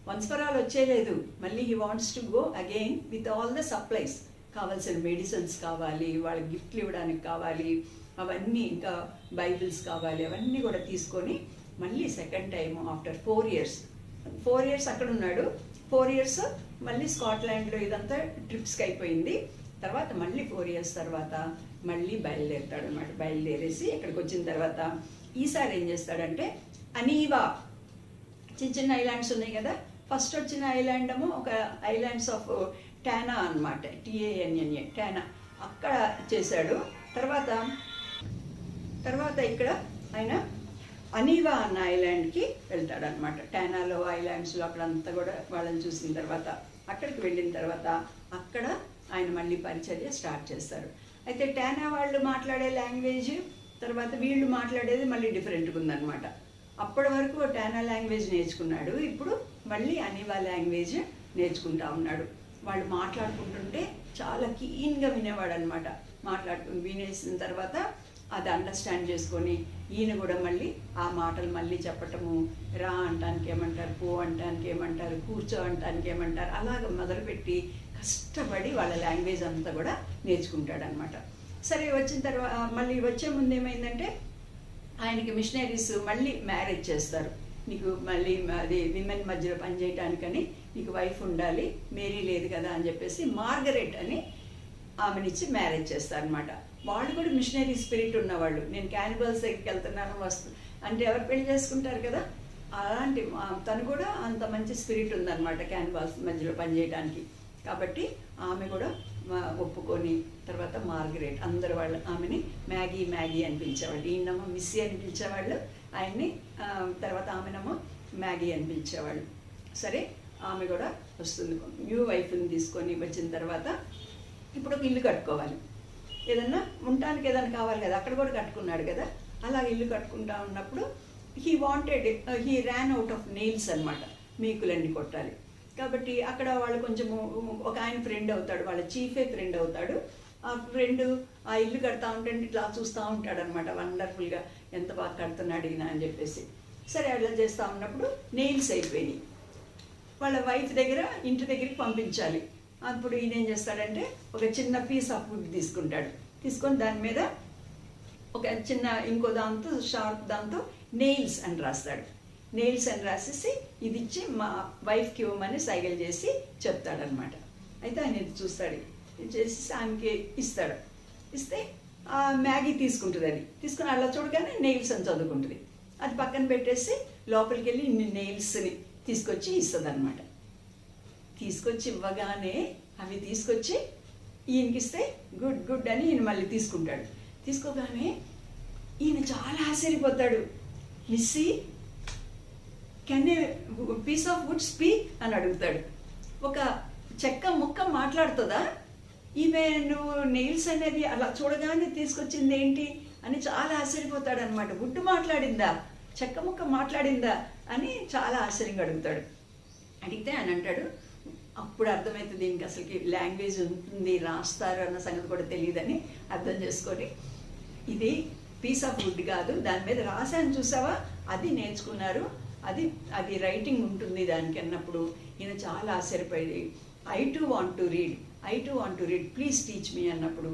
వన్స్ ఫర్ ఆల్ వచ్చేయలేదు. మళ్ళీ he wants to go again with all the supplies. కావాల్సిన మెడిసిన్స్ కావాలి, వాళ్ళకి గిఫ్ట్లు ఇవ్వడానికి కావాలి, అవన్నీ ఇంకా బైబిల్స్ కావాలి, అవన్నీ కూడా తీసుకొని మళ్ళీ సెకండ్ టైం ఆఫ్టర్ 4 years అక్కడ ఉన్నాడు. 4 years మళ్ళీ స్కాట్లాండ్లో ఇదంతా ట్రిప్స్కి అయిపోయింది. తర్వాత మళ్ళీ 4 years తర్వాత మళ్ళీ బయలుదేరుతాడు అనమాట. బయలుదేరేసి ఇక్కడికి వచ్చిన తర్వాత ఈసారి ఏం చేస్తాడంటే అనీవా, చిన్న చిన్న ఐలాండ్స్ ఉన్నాయి కదా, ఫస్ట్ వచ్చిన ఐలాండ్ ఏమో ఒక ఐలాండ్స్ ఆఫ్ టానా అనమాట, TANNA టానా, అక్కడ చేశాడు. తర్వాత ఇక్కడ ఆయన అనీవా అన్న ఐలాండ్కి వెళ్తాడనమాట. టానాలో ఐలాండ్స్లో అక్కడంతా కూడా వాళ్ళని చూసిన తర్వాత అక్కడికి వెళ్ళిన తర్వాత అక్కడ ఆయన మళ్ళీ పరిచర్య స్టార్ట్ చేస్తారు. అయితే టానా వాళ్ళు మాట్లాడే లాంగ్వేజ్ తర్వాత వీళ్ళు మాట్లాడేది మళ్ళీ డిఫరెంట్గా ఉందన్నమాట. అప్పటి వరకు టానా లాంగ్వేజ్ నేర్చుకున్నాడు, ఇప్పుడు మళ్ళీ అనీవా లాంగ్వేజ్ నేర్చుకుంటా ఉన్నాడు. వాళ్ళు మాట్లాడుకుంటుంటే చాలా కీన్గా వినేవాడు అనమాట. వినేసిన తర్వాత అది అండర్స్టాండ్ చేసుకొని ఈయన కూడా మళ్ళీ ఆ మాటలు మళ్ళీ చెప్పటము, రా అంటానికి ఏమంటారు, పో అంటానికి ఏమంటారు, కూర్చో అంటానికి ఏమంటారు, అలాగ మొదలుపెట్టి కష్టపడి వాళ్ళ లాంగ్వేజ్ అంతా కూడా నేర్చుకుంటాడనమాట. సరే వచ్చిన తర్వాత మళ్ళీ వచ్చే ముందు ఏమైందంటే ఆయనకి మిషనరీస్ మళ్ళీ మ్యారేజ్ చేస్తారు. నీకు మళ్ళీ అది విమెన్ మధ్యలో పనిచేయటానికని నీకు వైఫ్ ఉండాలి, మేరీ లేదు కదా అని చెప్పేసి మార్గరెట్ అని ఆమెనిచ్చి మ్యారేజ్ చేస్తారనమాట. వాళ్ళు కూడా మిషనరీ స్పిరిట్ ఉన్నవాళ్ళు. నేను క్యానిబల్స్ దగ్గరికి వెళ్తున్నాను అంటే ఎవరు పెళ్లి చేసుకుంటారు కదా, అలాంటి తను కూడా అంత మంచి స్పిరిట్ ఉందన్నమాట క్యానిబల్స్ మధ్యలో పనిచేయడానికి. కాబట్టి ఆమె కూడా ఒప్పుకొని తర్వాత మార్గరెట్ అందరు వాళ్ళు ఆమెని మ్యాగీ అని పిలిచేవాళ్ళు. ఈయనమో మిస్సీ అని పిలిచేవాళ్ళు ఆయన్ని, తర్వాత ఆమెనమో మ్యాగీ అని పిలిచేవాళ్ళు. సరే ఆమె కూడా వస్తుంది, న్యూ వైఫ్ని తీసుకొని వచ్చిన తర్వాత ఇప్పుడు ఒక ఇల్లు కట్టుకోవాలి, ఏదన్నా ఉండటానికి ఏదైనా కావాలి కదా, అక్కడ కూడా కట్టుకున్నాడు కదా. అలా ఇల్లు కట్టుకుంటా ఉన్నప్పుడు he ran out of nails అనమాట, మీకులన్నీ కొట్టాలి. కాబట్టి అక్కడ వాళ్ళు కొంచెము ఒక ఆయన ఫ్రెండ్ అవుతాడు, వాళ్ళ చీఫే ఫ్రెండ్ అవుతాడు. ఆ ఫ్రెండ్ ఆ ఇల్లు కడతా ఉంటే ఇట్లా చూస్తూ ఉంటాడు అనమాట, వండర్ఫుల్గా ఎంత బాగా కడుతున్నాడు ఈయన అని చెప్పేసి. సరే అట్లా చేస్తూ ఉన్నప్పుడు నెయిల్స్ అయిపోయినాయి, వాళ్ళ వైఫ్ దగ్గర ఇంటి దగ్గరికి పంపించాలి. అప్పుడు ఈయన ఏం చేస్తాడంటే ఒక చిన్న పీస్ ఆఫ్ వుడ్ తీసుకొని దాని మీద ఒక చిన్న ఇంకో దాంతో షార్ప్ దాంతో నెయిల్స్ అని రాస్తాడు. నెయిల్స్ అని రాసేసి ఇది ఇచ్చి మా వైఫ్కి ఇవ్వమని సైగలు చేసి చెప్తాడనమాట. అయితే ఆయన ఇది చూస్తాడు, ఇది చేసి ఆమెకి ఇస్తే ఆ మ్యాగీ తీసుకుంటుంది. అది తీసుకుని అలా చూడగానే నెయిల్స్ అని చదువుకుంటుంది. అది పక్కన పెట్టేసి లోపలికి వెళ్ళి ఇన్ని నెయిల్స్ని తీసుకొచ్చి ఇస్తుంది అనమాట. తీసుకొచ్చి ఇవ్వగానే అవి తీసుకొచ్చి ఈయనకిస్తే గుడ్ అని ఈయన మళ్ళీ తీసుకుంటాడు. తీసుకోగానే ఈయన చాలా ఆశ్చర్యపోతాడు. Missy, can a piece of wood speak అని అడుగుతాడు. ఒక చెక్క ముక్క మాట్లాడుతుందా? ఈమె నువ్వు నెయిల్స్ అనేది అలా చూడగానే తీసుకొచ్చింది ఏంటి అని చాలా ఆశ్చర్యపోతాడు అనమాట. వుడ్ మాట్లాడిందా, చెక్క ముక్క మాట్లాడిందా అని చాలా ఆశ్చర్యంగా అడుగుతాడు. అడిగితే ఆయన అంటాడు, అప్పుడు అర్థమవుతుంది ఇంక అసలుకి లాంగ్వేజ్ ఉంటుంది, రాస్తారు అన్న సంగతి కూడా తెలియదని అర్థం చేసుకొని, ఇది పీస్ ఆఫ్ వుడ్ కాదు, దాని మీద రాశాను చూసావా, అది నేర్చుకున్నారు, అది రైటింగ్ ఉంటుంది దానికి అన్నప్పుడు ఈయన చాలా ఆశ్చర్యపోయి I to want to read please teach me అన్నప్పుడు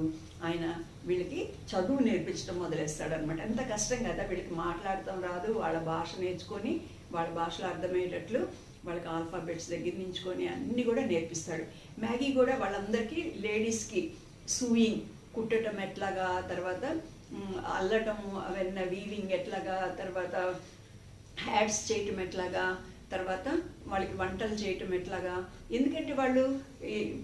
ఆయన వీళ్ళకి చదువు నేర్పించడం మొదలేస్తాడనమాట. ఎంత కష్టం కదా, వీళ్ళకి మాట్లాడటం రాదు, వాళ్ళ భాష నేర్చుకొని వాళ్ళ భాషలో అర్థమయ్యేటట్లు వాళ్ళకి ఆల్ఫాబెట్స్ దగ్గర నుంచుకొని అన్నీ కూడా నేర్పిస్తాడు. మ్యాగీ కూడా వాళ్ళందరికీ లేడీస్కి సూయింగ్ కుట్టడం ఎట్లాగా, తర్వాత అల్లటము అవన్నీ వీవింగ్ ఎట్లాగా, తర్వాత హ్యాట్స్ చేయటం ఎట్లాగా, తర్వాత వాళ్ళకి వంటలు చేయటం ఎట్లాగా. ఎందుకంటే వాళ్ళు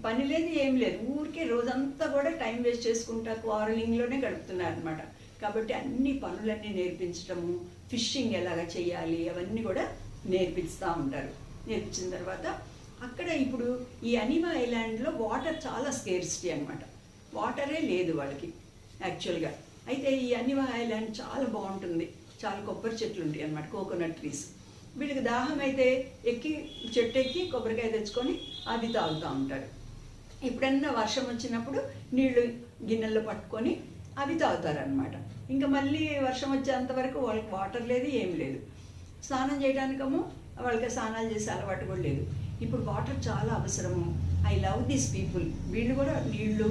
పని లేదు ఏం లేదు, ఊరికే రోజంతా కూడా టైం వేస్ట్ చేసుకుంటా క్వారలింగ్లోనే గడుపుతున్నారు అనమాట. కాబట్టి అన్ని పనులన్నీ నేర్పించటము, ఫిషింగ్ ఎలాగా చేయాలి అవన్నీ కూడా నేర్పిస్తూ ఉంటారు. నేర్పించిన తర్వాత అక్కడ ఇప్పుడు ఈ అనీవా ఐలాండ్లో వాటర్ చాలా స్కేర్సిటీ అనమాట, వాటరే లేదు వాళ్ళకి యాక్చువల్గా. అయితే ఈ అనీవా ఐలాండ్ చాలా బాగుంటుంది, చాలా కొబ్బరి చెట్లు ఉంటాయి అన్నమాట, కోకోనట్ ట్రీస్. వీళ్ళకి దాహం అయితే చెట్టు ఎక్కి కొబ్బరికాయ తెచ్చుకొని అది తాగుతూ ఉంటారు. ఎప్పుడన్నా వర్షం వచ్చినప్పుడు నీళ్లు గిన్నెల్లో పట్టుకొని అవి తాగుతారనమాట. ఇంకా మళ్ళీ వర్షం వచ్చేంత వరకు వాళ్ళకి వాటర్ లేదు, ఏం లేదు. స్నానం చేయడానికేమో వాళ్ళకి స్నానాలు చేసే అలవాటు కూడా లేదు. ఇప్పుడు వాటర్ చాలా అవసరము. I love these people. వీళ్ళు కూడా నీళ్లు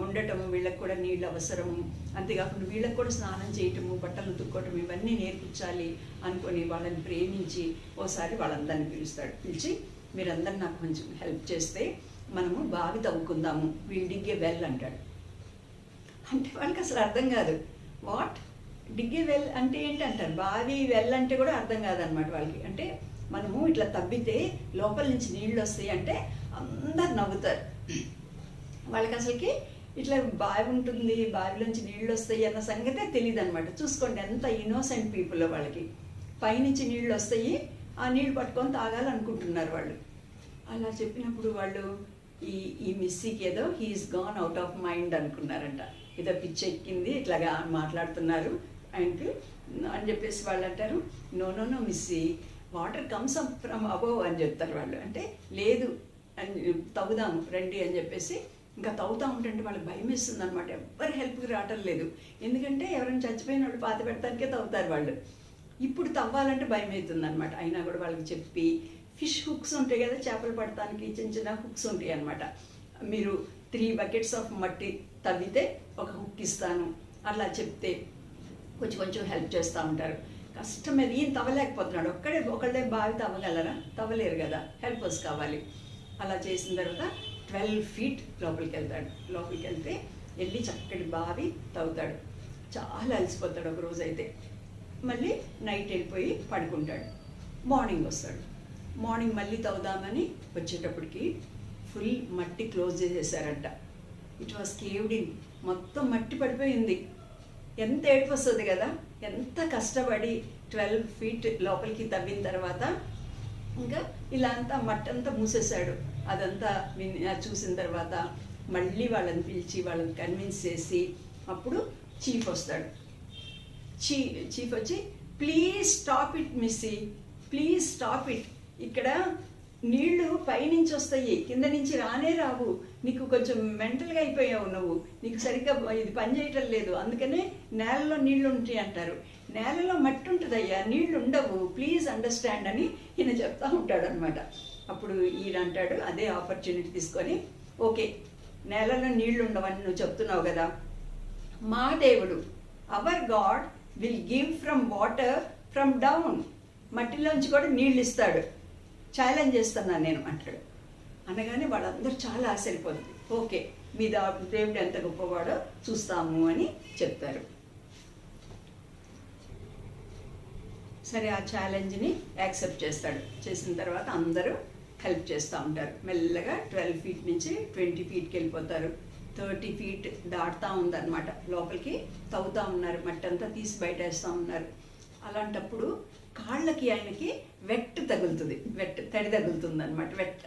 ఉండటము, వీళ్ళకి కూడా నీళ్ళు అవసరము. అంతేకాకుండా వీళ్ళకి కూడా స్నానం చేయటము, బట్టలు ఉతుక్కోవటం ఇవన్నీ నేర్పించాలి అనుకొని వాళ్ళని ప్రేమించి ఓసారి వాళ్ళందరినీ పిలిచి మీరందరూ నాకు కొంచెం హెల్ప్ చేస్తే మనము బావి తవ్వుకుందాము, వీల్ డిగ్ ఏ వెల్ అంటాడు. అంటే వాళ్ళకి అసలు అర్థం కాదు. వాట్ డిగ్ ఏ వెల్ అంటే ఏంటి అంటారు. బావి వెల్ అంటే కూడా అర్థం కాదనమాట వాళ్ళకి. అంటే మనము ఇట్లా తవ్వితే లోపల నుంచి నీళ్ళు వస్తాయి అంటే అందరు నవ్వుతారు. వాళ్ళకి అసలుకి ఇట్లా బావి ఉంటుంది, బావిలోంచి నీళ్ళు వస్తాయి అన్న సంగతే తెలియదు అనమాట. చూసుకోండి ఎంత ఇన్నోసెంట్ పీపుల్. వాళ్ళకి పైనుంచి నీళ్ళు వస్తాయి, ఆ నీళ్ళు పట్టుకొని తాగాలనుకుంటున్నారు వాళ్ళు. అలా చెప్పినప్పుడు వాళ్ళు ఈ మిస్సీకి ఏదో he's gone out of mind అనుకున్నారంట. ఏదో పిచ్చెక్కింది, ఇట్లాగా మాట్లాడుతున్నారు ఆయనకి అని చెప్పేసి వాళ్ళు అంటారు. No no no Missy, water comes up from above అని చెప్తారు వాళ్ళు. అంటే లేదు అని తవ్వుదాము రండి అని చెప్పేసి ఇంకా తవ్వుతూ ఉంటుంటే వాళ్ళకి భయం వేస్తుంది అనమాట. ఎవ్వరు హెల్ప్కి రావటం లేదు. ఎందుకంటే ఎవరైనా చచ్చిపోయిన వాళ్ళు పాత పెడతానికే తవ్వుతారు వాళ్ళు. ఇప్పుడు తవ్వాలంటే భయం అవుతుంది అనమాట. అయినా కూడా వాళ్ళకి చెప్పి ఫిష్ హుక్స్ ఉంటాయి కదా, చేపలు పడటానికి చిన్న చిన్న హుక్స్ ఉంటాయి అనమాట. మీరు 3 buckets ఆఫ్ మట్టి తవ్వితే ఒక హుక్ ఇస్తాను అలా చెప్తే కొంచెం కొంచెం హెల్ప్ చేస్తూ ఉంటారు. కష్టం మీద ఈయన తవ్వలేకపోతున్నాడు. ఒకళ్ళే బావి తవ్వగలరా? తవ్వలేరు కదా, హెల్పర్స్ కావాలి. అలా చేసిన తర్వాత 12 feet లోపలికి వెళ్తాడు. లోపలికి వెళ్ళి చక్కటి బావి తవ్వుతాడు. చాలా అలసిపోతాడు ఒక రోజు అయితే. మళ్ళీ నైట్ వెళ్ళిపోయి పడుకుంటాడు. మార్నింగ్ వస్తాడు. మార్నింగ్ మళ్ళీ తవ్వుదామని వచ్చేటప్పటికి ఫుల్ మట్టి క్లోజ్ చేసేసారంట. It was caved in. మొత్తం మట్టి పడిపోయింది. ఎంత ఏడుపు వస్తుంది కదా. ఎంత కష్టపడి 12 feet లోపలికి తవ్విన తర్వాత ఇంకా ఇలా అంతా మట్టి అంతా మూసేశాడు. అదంతా చూసిన తర్వాత మళ్ళీ వాళ్ళని పిలిచి వాళ్ళని కన్విన్స్ చేసి అప్పుడు చీఫ్ వస్తాడు. చీఫ్ వచ్చి please stop it Missy, please stop it. ఇక్కడ నీళ్లు పైనుంచి వస్తాయి, కింద నుంచి రానే రావు. నీకు కొంచెం మెంటల్గా అయిపోయావు నువ్వు, నీకు సరిగ్గా ఇది పని చేయటం లేదు, అందుకనే నేలలో నీళ్లు ఉంటాయి అంటారు. నేలలో మట్టి ఉంటుందయ్యా, నీళ్లు ఉండవు, ప్లీజ్ అండర్స్టాండ్ అని ఈయన చెప్తా ఉంటాడు అనమాట. అప్పుడు ఈయన అంటాడు, అదే ఆపర్చునిటీ తీసుకొని, ఓకే నేలలో నీళ్లు ఉండవని నువ్వు చెప్తున్నావు కదా, మా దేవుడు hour God will give from water from down, మట్టిలోంచి కూడా నీళ్ళు ఇస్తాడు, ఛాలెంజ్ చేస్తున్నాను నేను అంటాడు. అనగానే వాళ్ళందరూ చాలా ఆశ్చర్యపోతుంది. ఓకే మీ దేవుడు ఎంత గొప్పవాడో చూస్తాము అని చెప్తారు. సరే ఆ ఛాలెంజ్ని యాక్సెప్ట్ చేస్తాడు. చేసిన తర్వాత అందరూ హెల్ప్ చేస్తూ ఉంటారు. మెల్లగా 12 feet నుంచి 20 feetకి వెళ్ళిపోతారు. 30 feet దాటుతూ ఉందన్నమాట. లోపలికి తవ్వుతూ ఉన్నారు, మట్టి అంతా తీసి బయట వేస్తూ ఉన్నారు. అలాంటప్పుడు కాళ్ళకి ఆయనకి వెట్ తగులుతుంది, తడి తగులుతుంది అనమాట. వెట్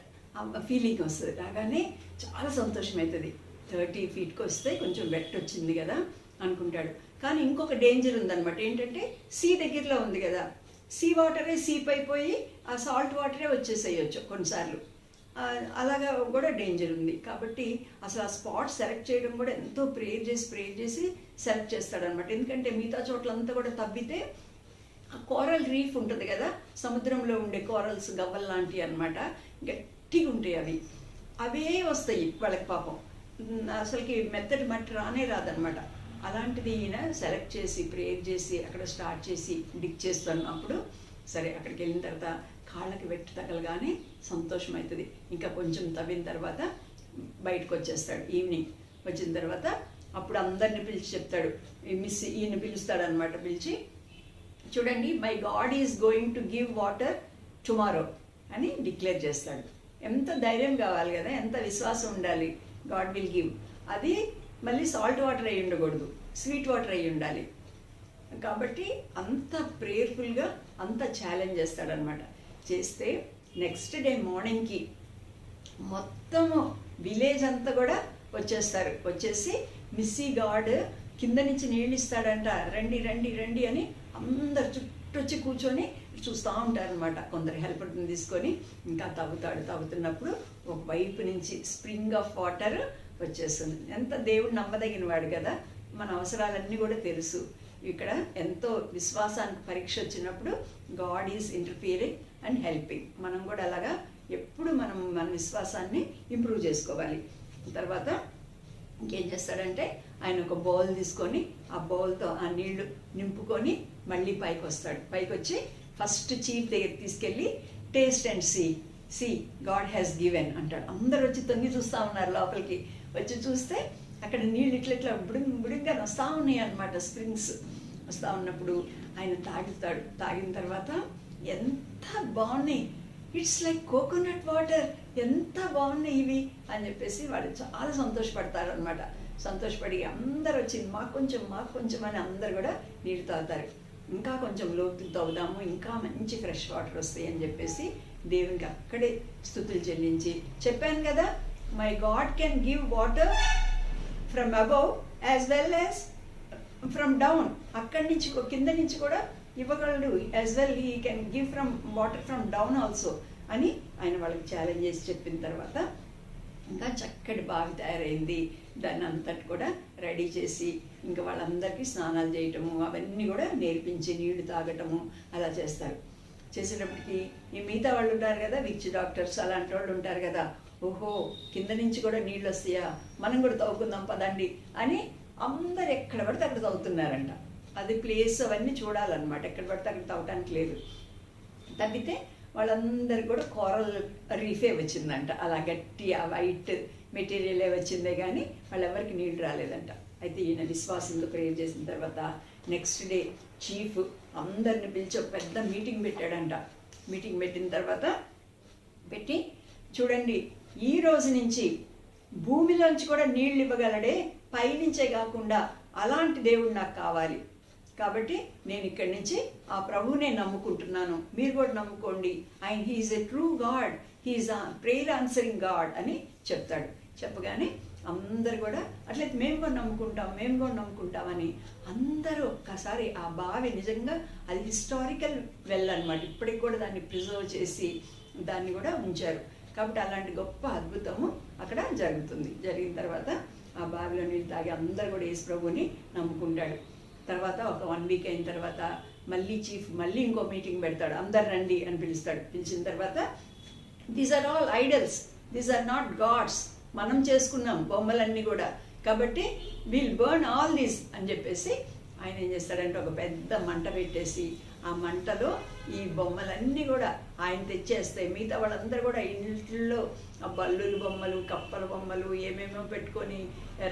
ఫీలింగ్ వస్తుంది. రాగానే చాలా సంతోషం అవుతుంది. 30 feetకి వస్తే కొంచెం వెట్ వచ్చింది కదా అనుకుంటాడు. కానీ ఇంకొక డేంజర్ ఉందన్నమాట. ఏంటంటే సీ దగ్గరలో ఉంది కదా, సీ వాటరే సీప్ అయిపోయి ఆ సాల్ట్ వాటరే వచ్చేసేయచ్చు కొన్నిసార్లు. అలాగా కూడా డేంజర్ ఉంది. కాబట్టి అసలు ఆ స్పాట్ సెలెక్ట్ చేయడం కూడా ఎంతో ప్రేయర్ చేసి సెలెక్ట్ చేస్తాడనమాట. ఎందుకంటే మిగతా చోట్లంతా కూడా తవ్వితే ఆ కోరల్ రీఫ్ ఉంటుంది కదా, సముద్రంలో ఉండే కోరల్స్ గవ్వల్ లాంటివి అనమాట, గట్టిగా ఉంటాయి అవి, అవే వస్తాయి వాళ్ళకి పాపం. అసలుకి మెత్తటి మట్టి రానే రాదనమాట. అలాంటిది ఈయన సెలెక్ట్ చేసి ప్రేయర్ చేసి అక్కడ స్టార్ట్ చేసి డిగ్ చేస్తున్నప్పుడు సరే అక్కడికి వెళ్ళిన తర్వాత కాళ్ళకి వెట్టు తగలగానే సంతోషం అవుతుంది. ఇంకా కొంచెం తవ్విన తర్వాత బయటకు వచ్చేస్తాడు. ఈవినింగ్ వచ్చిన తర్వాత అప్పుడు అందరిని పిలిచి చెప్తాడు. ఈయన పిలుస్తాడనమాట. పిలిచి చూడండి, my God is going to give water tomorrow అని డిక్లేర్ చేస్తాడు. ఎంత ధైర్యం కావాలి కదా, ఎంత విశ్వాసం ఉండాలి. God will give. అది మళ్ళీ సాల్ట్ వాటర్ అయ్యి ఉండకూడదు, స్వీట్ వాటర్ అయ్యి ఉండాలి. కాబట్టి అంత ప్రేయర్ఫుల్గా అంత ఛాలెంజ్ చేస్తాడనమాట. చేస్తే నెక్స్ట్ డే మార్నింగ్కి మొత్తము విలేజ్ అంతా కూడా వచ్చేస్తారు. వచ్చేసి మిస్సీ గాడ్ కింద నుంచి నీళ్ళు ఇస్తాడంట, రండి రండి రండి అని అందరు చుట్టూ వచ్చి కూర్చొని చూస్తూ ఉంటారనమాట. కొందరు హెల్పర్ని తీసుకొని ఇంకా తవ్వుతున్నప్పుడు ఒక వైపు నుంచి స్ప్రింగ్ ఆఫ్ వాటర్ వచ్చేస్తుంది. ఎంత దేవుడు నమ్మదగిన వాడు కదా, మన అవసరాలన్నీ కూడా తెలుసు. ఇక్కడ ఎంతో విశ్వాసానికి పరీక్ష వచ్చినప్పుడు God is interfering and helping. మనం కూడా అలాగా ఎప్పుడు మనం మన విశ్వాసాన్ని ఇంప్రూవ్ చేసుకోవాలి. తర్వాత ఇంకేం చేస్తాడంటే ఆయన ఒక బౌల్ తీసుకొని ఆ బౌల్తో ఆ నీళ్లు నింపుకొని మళ్ళీ పైకి వస్తాడు. పైకి వచ్చి ఫస్ట్ చీఫ్ దగ్గర తీసుకెళ్ళి taste and see God has given అంటాడు. అందరు వచ్చి తొంగి చూస్తూ ఉన్నారు. లోపలికి వచ్చి చూస్తే అక్కడ నీళ్ళు ఇట్లా బుడింగ్గా వస్తూ ఉన్నాయి అన్నమాట. స్ప్రింగ్స్ వస్తూ ఉన్నప్పుడు ఆయన తాగుతాడు. తాగిన తర్వాత ఎంత బాగున్నాయి, ఇట్స్ లైక్ కోకోనట్ వాటర్, ఎంత బాగున్నాయి ఇవి అని చెప్పేసి వాళ్ళు చాలా సంతోషపడతారు అనమాట. సంతోషపడి అందరు వచ్చి మాకు కొంచెం అని అందరు కూడా నీళ్ళు తాగుతారు. ఇంకా కొంచెం లోతు తవ్వుదాము, ఇంకా మంచి ఫ్రెష్ వాటర్ వస్తాయి అని చెప్పేసి దేవునికి అక్కడే స్తుతులు చెల్లించి, చెప్పాను కదా my God can give water from above as well as from down, అక్కడి నుంచి కింద నుంచి కూడా ఇవ్వగలడు. As well he can give from water from down also అని ఆయన వాళ్ళకి ఛాలెంజ్ చేసి చెప్పిన తర్వాత ఇంకా చక్కటి బావి తయారైంది. దాన్ని అంతటి కూడా రెడీ చేసి ఇంకా వాళ్ళందరికీ స్నానాలు చేయటము అవన్నీ కూడా నేర్పించి నీళ్లు తాగటము అలా చేస్తారు. చేసేటప్పటికి ఈ మిగతా వాళ్ళు ఉంటారు కదా, విచ్ డాక్టర్స్ అలాంటి వాళ్ళు ఉంటారు కదా, ఓహో కింద నుంచి కూడా నీళ్ళు వస్తాయా, మనం కూడా తవ్వుకుందాం పదండి అని అందరు ఎక్కడ పడితే అక్కడ తవ్వుతున్నారంట. అది ప్లేస్ అవన్నీ చూడాలన్నమాట, ఎక్కడ పడితే అక్కడ తవ్వటానికి లేదు. తవ్వితే వాళ్ళందరికీ కూడా కోరల్ రీఫే వచ్చిందంట. అలా గట్టి ఆ వైట్ మెటీరియలే వచ్చిందే కానీ వాళ్ళెవరికి నీళ్ళు రాలేదంట. అయితే ఈయన విశ్వాసంతో ప్రేయర్ చేసిన తర్వాత నెక్స్ట్ డే చీఫ్ అందరిని పిలిచి ఒక పెద్ద మీటింగ్ పెట్టాడంట. మీటింగ్ పెట్టిన తర్వాత పెట్టి, చూడండి ఈ రోజు నుంచి భూమిలోంచి కూడా నీళ్ళు ఇవ్వగలడే, పైనుంచే కాకుండా అలాంటి దేవుడు నాకు కావాలి. కాబట్టి నేను ఇక్కడి నుంచి ఆ ప్రభువునే నమ్ముకుంటున్నాను, మీరు కూడా నమ్ముకోండి. And he's a true God, he's prayer answering God అని చెప్తాడు. చెప్పగానే అందరు కూడా అట్లయితే మేము కూడా నమ్ముకుంటామని అందరూ ఒక్కసారి ఆ బావి నిజంగా అది హిస్టారికల్ వెల్ అనమాట. ఇప్పటికి కూడా దాన్ని ప్రిజర్వ్ చేసి దాన్ని కూడా ఉంచారు. కాబట్టి అలాంటి గొప్ప అద్భుతము అక్కడ జరుగుతుంది. జరిగిన తర్వాత ఆ బావిలో నీళ్ళు తాగి అందరు కూడా యేసు ప్రభువుని నమ్ముకుంటాడు. తర్వాత ఒక 1 వీక్ అయిన తర్వాత మళ్ళీ చీఫ్ మళ్ళీ ఇంకో మీటింగ్ పెడతాడు. అందరు రండి అని పిలుస్తాడు. పిలిచిన తర్వాత these are all idols, these are not gods, మనం చేసుకున్నాం బొమ్మలన్నీ కూడా, కాబట్టి విల్ బర్న్ ఆల్ దీస్ అని చెప్పేసి ఆయన ఏం చేస్తాడంటే ఒక పెద్ద మంట పెట్టేసి ఆ మంటలో ఈ బొమ్మలన్నీ కూడా ఆయన తెచ్చేస్తాయి. మిగతా వాళ్ళందరూ కూడా ఇంట్లో ఆ బల్లుల బొమ్మలు, కప్పల బొమ్మలు ఏమేమో పెట్టుకొని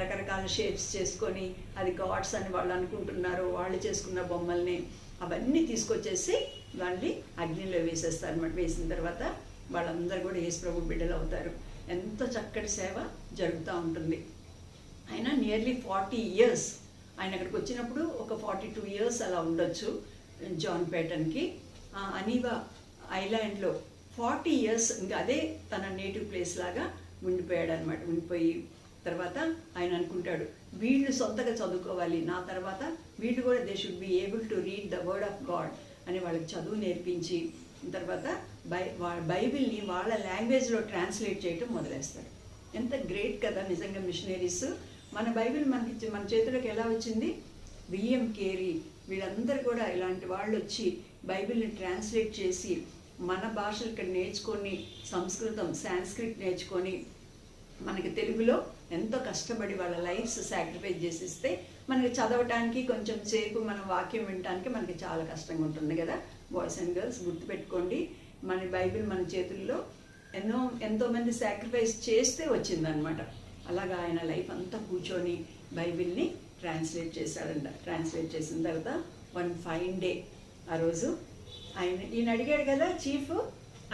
రకరకాల షేప్స్ చేసుకొని అది గాడ్స్ అని వాళ్ళు అనుకుంటున్నారు. వాళ్ళు చేసుకున్న బొమ్మల్ని అవన్నీ తీసుకొచ్చేసి వాళ్ళని అగ్నిలో వేసేస్తారు అన్నమాట. వేసిన తర్వాత వాళ్ళందరూ కూడా యేసు ప్రభు బిడ్డలు అవుతారు. ఎంతో చక్కటి సేవ జరుగుతూ ఉంటుంది. ఆయన నియర్లీ 40 years, ఆయన అక్కడికి వచ్చినప్పుడు ఒక 42 years అలా ఉండొచ్చు. జాన్ పేటన్కి అనీవా ఐలాండ్లో 40 years ఇంకా అదే తన నేటివ్ ప్లేస్ లాగా ఉండిపోయాడు అనమాట. ఉండిపోయి తర్వాత ఆయన అనుకుంటాడు వీళ్ళు సొంతగా చదువుకోవాలి, నా తర్వాత వీళ్ళు కూడా they should be able to read the word of God అని వాళ్ళకి చదువు నేర్పించి తర్వాత బైబిల్ని వాళ్ళ లాంగ్వేజ్లో ట్రాన్స్లేట్ చేయటం మొదలేస్తారు. ఎంత గ్రేట్ కదా నిజంగా మిషనరీస్. మన బైబిల్ మనకి మన చేతులకు ఎలా వచ్చింది? విలియం కేరీ వీళ్ళందరూ కూడా ఇలాంటి వాళ్ళు వచ్చి బైబిల్ని ట్రాన్స్లేట్ చేసి మన భాషలు ఇక్కడ నేర్చుకొని సంస్కృతం సాంస్క్రిట్ నేర్చుకొని మనకి తెలుగులో ఎంతో కష్టపడి వాళ్ళ లైఫ్స్ సాక్రిఫైస్ చేసిస్తే మనకి చదవటానికి కొంచెం సేపు మన వాక్యం వినటానికి మనకి చాలా కష్టంగా ఉంటుంది కదా. బాయ్స్ అండ్ గర్ల్స్ గుర్తుపెట్టుకోండి, మన బైబిల్ మన చేతుల్లో ఎంతోమంది సాక్రిఫైస్ చేస్తే వచ్చిందనమాట. అలాగా ఆయన లైఫ్ అంతా కూర్చొని బైబిల్ని ట్రాన్స్లేట్ చేశాడంట. ట్రాన్స్లేట్ చేసిన తర్వాత వన్ ఫైన్ డే ఆ రోజు ఈయన అడిగాడు కదా chief,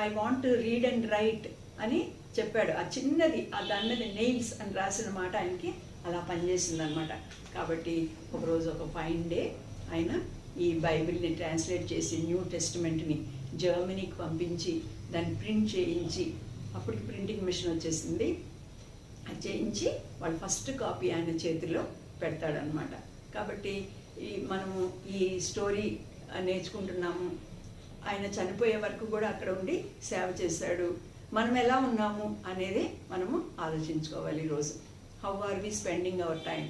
I want to read and right అని చెప్పాడు. ఆ చిన్నది దాని మీద నెయిల్స్ అని రాసిన మాట ఆయనకి అలా పనిచేసింది అనమాట. కాబట్టి ఒకరోజు ఒక ఫైన్ డే ఆయన ఈ బైబిల్ని ట్రాన్స్లేట్ చేసి న్యూ టెస్టిమెంట్ని జర్మనీకి పంపించి దాన్ని ప్రింట్ చేయించి, అప్పటికి ప్రింటింగ్ మిషన్ వచ్చేసింది, అది చేయించి వాళ్ళు ఫస్ట్ కాపీ ఆయన చేతిలో పెడతాడనమాట. కాబట్టి మనము ఈ స్టోరీ నేర్చుకుంటున్నాము. ఆయన చనిపోయే వరకు కూడా అక్కడ ఉండి సేవ చేశాడు. మనం ఎలా ఉన్నాము అనేది మనము ఆలోచించుకోవాలి. ఈరోజు how are we spending our time.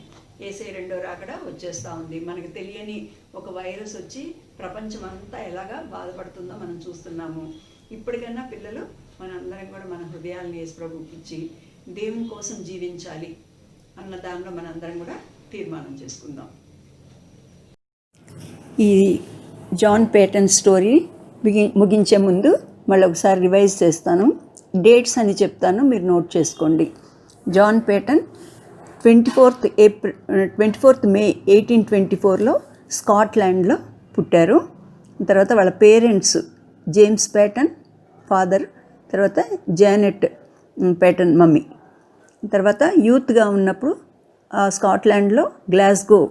ఏసే రెండో రాకడ వచ్చేస్తూ ఉంది. మనకు తెలియని ఒక వైరస్ వచ్చి ప్రపంచం అంతా ఎలాగా బాధపడుతుందో మనం చూస్తున్నాము. ఇప్పటికన్నా పిల్లలు మనందరం కూడా మన హృదయాలను యేసు ప్రభువుకి ఇచ్చి దేవుని కోసం జీవించాలి అన్న దానిలో మనందరం కూడా తీర్మానం చేసుకుందాం. ఈ జాన్ పేటన్ స్టోరీ ముగించే ముందు మళ్ళీ ఒకసారి రివైజ్ చేస్తాను. డేట్స్ అని చెప్తాను, మీరు నోట్ చేసుకోండి. జాన్ పేటన్ 24th May 1824లో స్కాట్లాండ్లో పుట్టారు. తర్వాత వాళ్ళ పేరెంట్స్ జేమ్స్ పేటన్ ఫాదర్, తర్వాత జానెట్ పేటన్ మమ్మీ. తర్వాత యూత్గా ఉన్నప్పుడు స్కాట్లాండ్లో గ్లాస్గో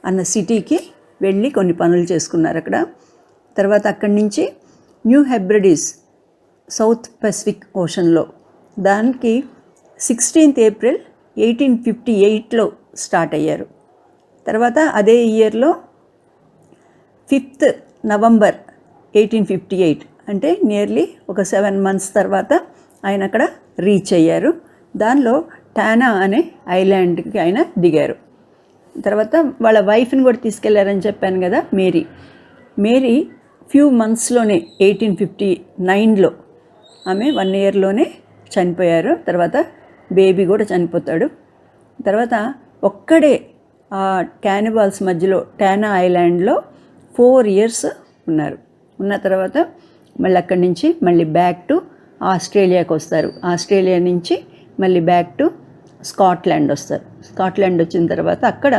అన్న సిటీకి వెళ్ళి కొన్ని పనులు చేసుకున్నారు అక్కడ. తర్వాత అక్కడి నుంచి న్యూ హెబ్రిడీస్ సౌత్ పసిఫిక్ ఓషన్లో, దానికి 16th April 1858లో స్టార్ట్ అయ్యారు. తర్వాత అదే ఇయర్లో 5th November 1858 అంటే నియర్లీ ఒక 7 months తర్వాత ఆయన అక్కడ రీచ్ అయ్యారు. దానిలో టానా అనే ఐలాండ్కి ఆయన దిగారు. తర్వాత వాళ్ళ వైఫ్ని కూడా తీసుకెళ్లారని చెప్పాను కదా, మేరీ ఫ్యూ మంత్స్లోనే 1859లో ఆమె 1 yearలోనే చనిపోయారు. తర్వాత బేబీ కూడా చనిపోతాడు. తర్వాత ఒక్కడే ఆ క్యానిబాల్స్ మధ్యలో టానా ఐలాండ్లో 4 years ఉన్నారు. ఉన్న తర్వాత మళ్ళీ అక్కడి నుంచి మళ్ళీ బ్యాక్ టు ఆస్ట్రేలియాకి వస్తారు. ఆస్ట్రేలియా నుంచి మళ్ళీ బ్యాక్ టు స్కాట్లాండ్ వస్తారు. స్కాట్లాండ్ వచ్చిన తర్వాత అక్కడ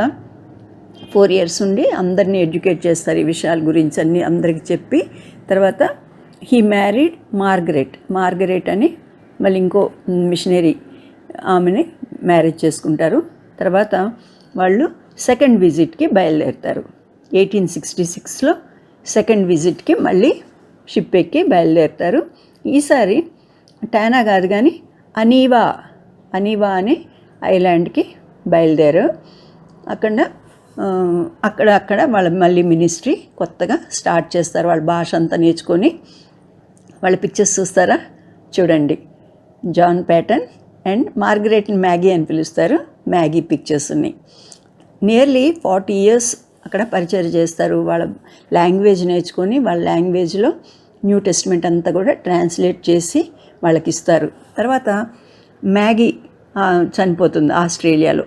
4 years ఉండి అందరినీ ఎడ్యుకేట్ చేస్తారు ఈ విషయాల గురించి అన్నీ అందరికి చెప్పి. తర్వాత హీ మ్యారీడ్ మార్గరెట్ అని మళ్ళీ ఇంకో మిషనరీ ఆమెని మ్యారేజ్ చేసుకుంటారు. తర్వాత వాళ్ళు సెకండ్ విజిట్కి బయలుదేరుతారు. 1866లో సెకండ్ విజిట్కి మళ్ళీ షిప్ ఎక్కి బయలుదేరుతారు. ఈసారి టానా కాదు కానీ అనీవా అనే ఐలాండ్కి బయలుదేరు. అక్కడ వాళ్ళ మళ్ళీ మినిస్ట్రీ కొత్తగా స్టార్ట్ చేస్తారు. వాళ్ళ భాష అంతా నేర్చుకొని. వాళ్ళ పిక్చర్స్ చూస్తారా, చూడండి. జాన్ పేటన్ అండ్ మార్గరెట్ని మ్యాగీ అని పిలుస్తారు. మ్యాగీ పిక్చర్స్ ఉన్నాయి. నియర్లీ 40 years అక్కడ పరిచయం చేస్తారు. వాళ్ళ లాంగ్వేజ్ నేర్చుకొని వాళ్ళ లాంగ్వేజ్లో న్యూ టెస్ట్మెంట్ అంతా కూడా ట్రాన్స్లేట్ చేసి వాళ్ళకి ఇస్తారు. తర్వాత మ్యాగీ చనిపోతుంది ఆస్ట్రేలియాలో.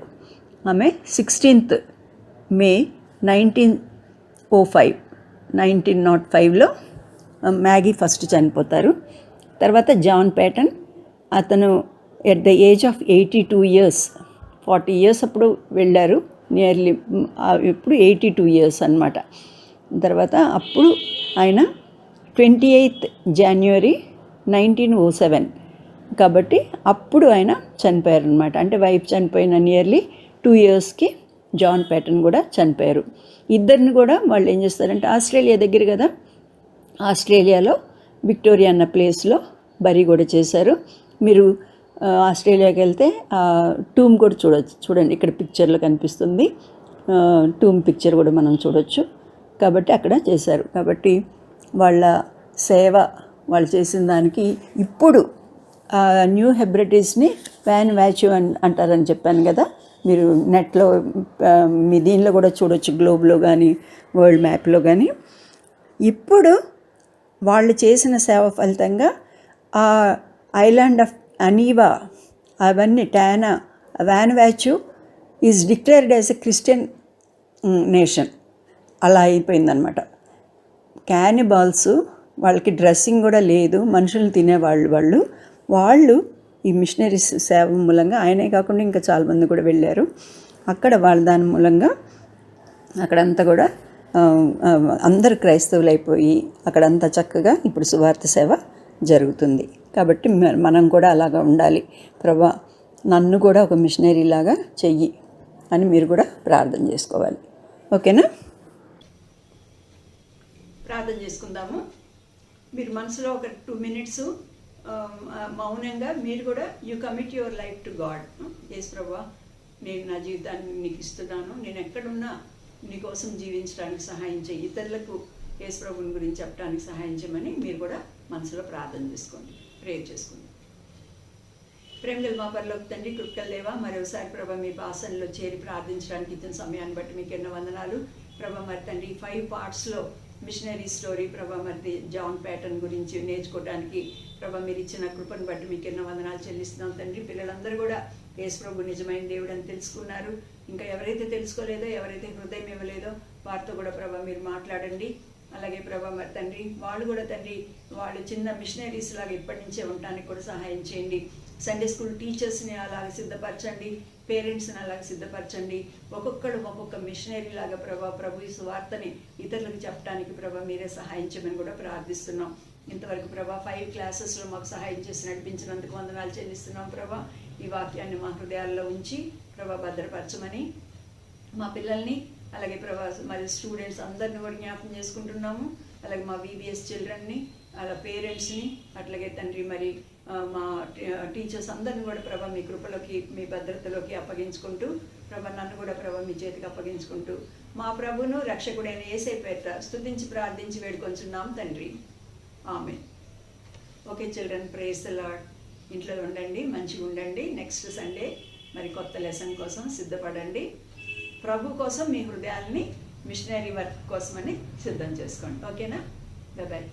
ఆమె 16th May 1905లో మ్యాగీ ఫస్ట్ చనిపోతారు. తర్వాత జాన్ పేటన్ అతను at the age of 82 years 40 years అప్పుడు వెళ్ళారు. నియర్లీ ఇప్పుడు 82 years అన్నమాట. తర్వాత అప్పుడు ఆయన 28th January 1907 కాబట్టి అప్పుడు ఆయన చనిపోయారనమాట. అంటే వైఫ్ చనిపోయిన నియర్లీ 2 yearsకి జాన్ పేటన్ కూడా చనిపోయారు. ఇద్దరిని కూడా వాళ్ళు ఏం చేస్తారంటే ఆస్ట్రేలియా దగ్గర కదా, ఆస్ట్రేలియాలో విక్టోరియా అన్న ప్లేస్లో బరీ కూడా చేశారు. మీరు ఆస్ట్రేలియాకి వెళ్తే టూమ్ కూడా చూడండి, ఇక్కడ పిక్చర్లో కనిపిస్తుంది. టూమ్ పిక్చర్ కూడా మనం చూడొచ్చు. కాబట్టి అక్కడ చేశారు. కాబట్టి వాళ్ళ సేవ వాళ్ళు చేసిన దానికి ఇప్పుడు న్యూ హెబ్రిడీస్ని వ్యాన్ వాచ్యూ అంటారని చెప్పాను కదా, మీరు నెట్లో మీ దీనిలో కూడా చూడొచ్చు, గ్లోబ్లో కానీ వరల్డ్ మ్యాప్లో కానీ. ఇప్పుడు వాళ్ళు చేసిన సేవ ఫలితంగా ఆ ఐలాండ్ ఆఫ్ అనీవా అవన్నీ Tanna Vanuatu is declared as a Christian nation. అలా అయిపోయిందనమాట. క్యానిబాల్స్ వాళ్ళకి డ్రెస్సింగ్ కూడా లేదు, మనుషులు తినేవాళ్ళు వాళ్ళు ఈ మిషనరీస్ సేవ మూలంగా, ఆయనే కాకుండా ఇంకా చాలామంది కూడా వెళ్ళారు అక్కడ. వాళ్ళ దాని మూలంగా అక్కడంతా కూడా అందరు క్రైస్తవులు అయిపోయి అక్కడంతా చక్కగా ఇప్పుడు సువార్త సేవ జరుగుతుంది. కాబట్టి మనం కూడా అలాగా ఉండాలి. ప్రభా నన్ను కూడా ఒక మిషనరీ లాగా చెయ్యి అని మీరు కూడా ప్రార్థన చేసుకోవాలి. ఓకేనా? ప్రార్థన చేసుకుందాము. మీరు మనసులో ఒక 2 minutes మౌనంగా మీరు కూడా you commit your life to God. Yesu ప్రభువా, నేను నా జీవితాన్ని నీకు ఇస్తున్నాను, నేను ఎక్కడున్నా నీకోసం జీవించడానికి సహాయం చేయి, ఇతరులకు యేసు ప్రభుని గురించి చెప్పడానికి సహాయం చేయమని మీరు కూడా మనసులో ప్రార్థన చేసుకోండి, ప్రేయర్ చేసుకోండి. ప్రేమగల మా పరలోక తండ్రి, కృపగల దేవా, మరోసారి ప్రభా మీ ఆసనలో చేరి ప్రార్థించడానికి ఇచ్చిన సమయాన్ని బట్టి మీకు ఎన్నో వందనాలు ప్రభా. మరి తండ్రి 5 పార్ట్స్లో మిషనరీ స్టోరీ ప్రభా మరి జాన్ ప్యాటర్న్ గురించి నేర్చుకోవడానికి ప్రభా మీరు ఇచ్చిన కృపను బట్టి మీకు ఎన్నో వందనాలు చెల్లిస్తున్నాం తండ్రి. పిల్లలందరూ కూడా యేసు ప్రభు నిజమైన దేవుడు అని తెలుసుకున్నారు. ఇంకా ఎవరైతే తెలుసుకోలేదో, ఎవరైతే హృదయం ఇవ్వలేదో వారితో కూడా ప్రభా మీరు మాట్లాడండి. అలాగే ప్రభా మరి తండ్రి వాళ్ళు కూడా తండ్రి వాళ్ళు చిన్న మిషనరీస్ లాగా ఇప్పటి నుంచే ఉండటానికి కూడా సహాయం చేయండి. సండే స్కూల్ టీచర్స్ని అలాగే సిద్ధపరచండి, పేరెంట్స్ని అలాగే సిద్ధపరచండి. ఒక్కొక్కడు ఒక్కొక్క మిషనరీ లాగా ప్రభు ఈ సువార్తని ఇతరులకు చెప్పడానికి ప్రభా మీరే సహాయం చేయమని కూడా ప్రార్థిస్తున్నాం. ఇంతవరకు ప్రభా 5 క్లాసెస్లో మాకు సహాయం చేసి నడిపించినందుకు వందనాలు చెల్లిస్తున్నాం ప్రభా. ఈ వాక్యాన్ని మా హృదయాల్లో ఉంచి ప్రభా భద్రపరచమని మా పిల్లల్ని అలాగే ప్రభా మరి స్టూడెంట్స్ అందరిని కూడా జ్ఞాపకం చేసుకుంటున్నాము. అలాగే మా VBS చిల్డ్రన్ని, అలా పేరెంట్స్ని, అట్లాగే తండ్రి మరి మా టీచర్స్ అందరిని కూడా ప్రభా మీ కృపలోకి మీ భద్రతలోకి అప్పగించుకుంటూ ప్రభా నన్ను కూడా ప్రభా మీ చేతికి అప్పగించుకుంటూ మా ప్రభును రక్షకుడైన యేసయ్య పేరిట స్తుతించి ప్రార్థించి వేడుకొంచున్నాం తండ్రి. Amen. Okay children, praise the Lord. ఇంట్లో ఉండండి, మంచిగా ఉండండి. నెక్స్ట్ సండే మరి కొత్త లెసన్ కోసం సిద్ధపడండి. ప్రభు కోసం మీ హృదయాల్ని మిషనరీ వర్క్ కోసమని సిద్ధం చేసుకోండి. ఓకేనా? బాయ్.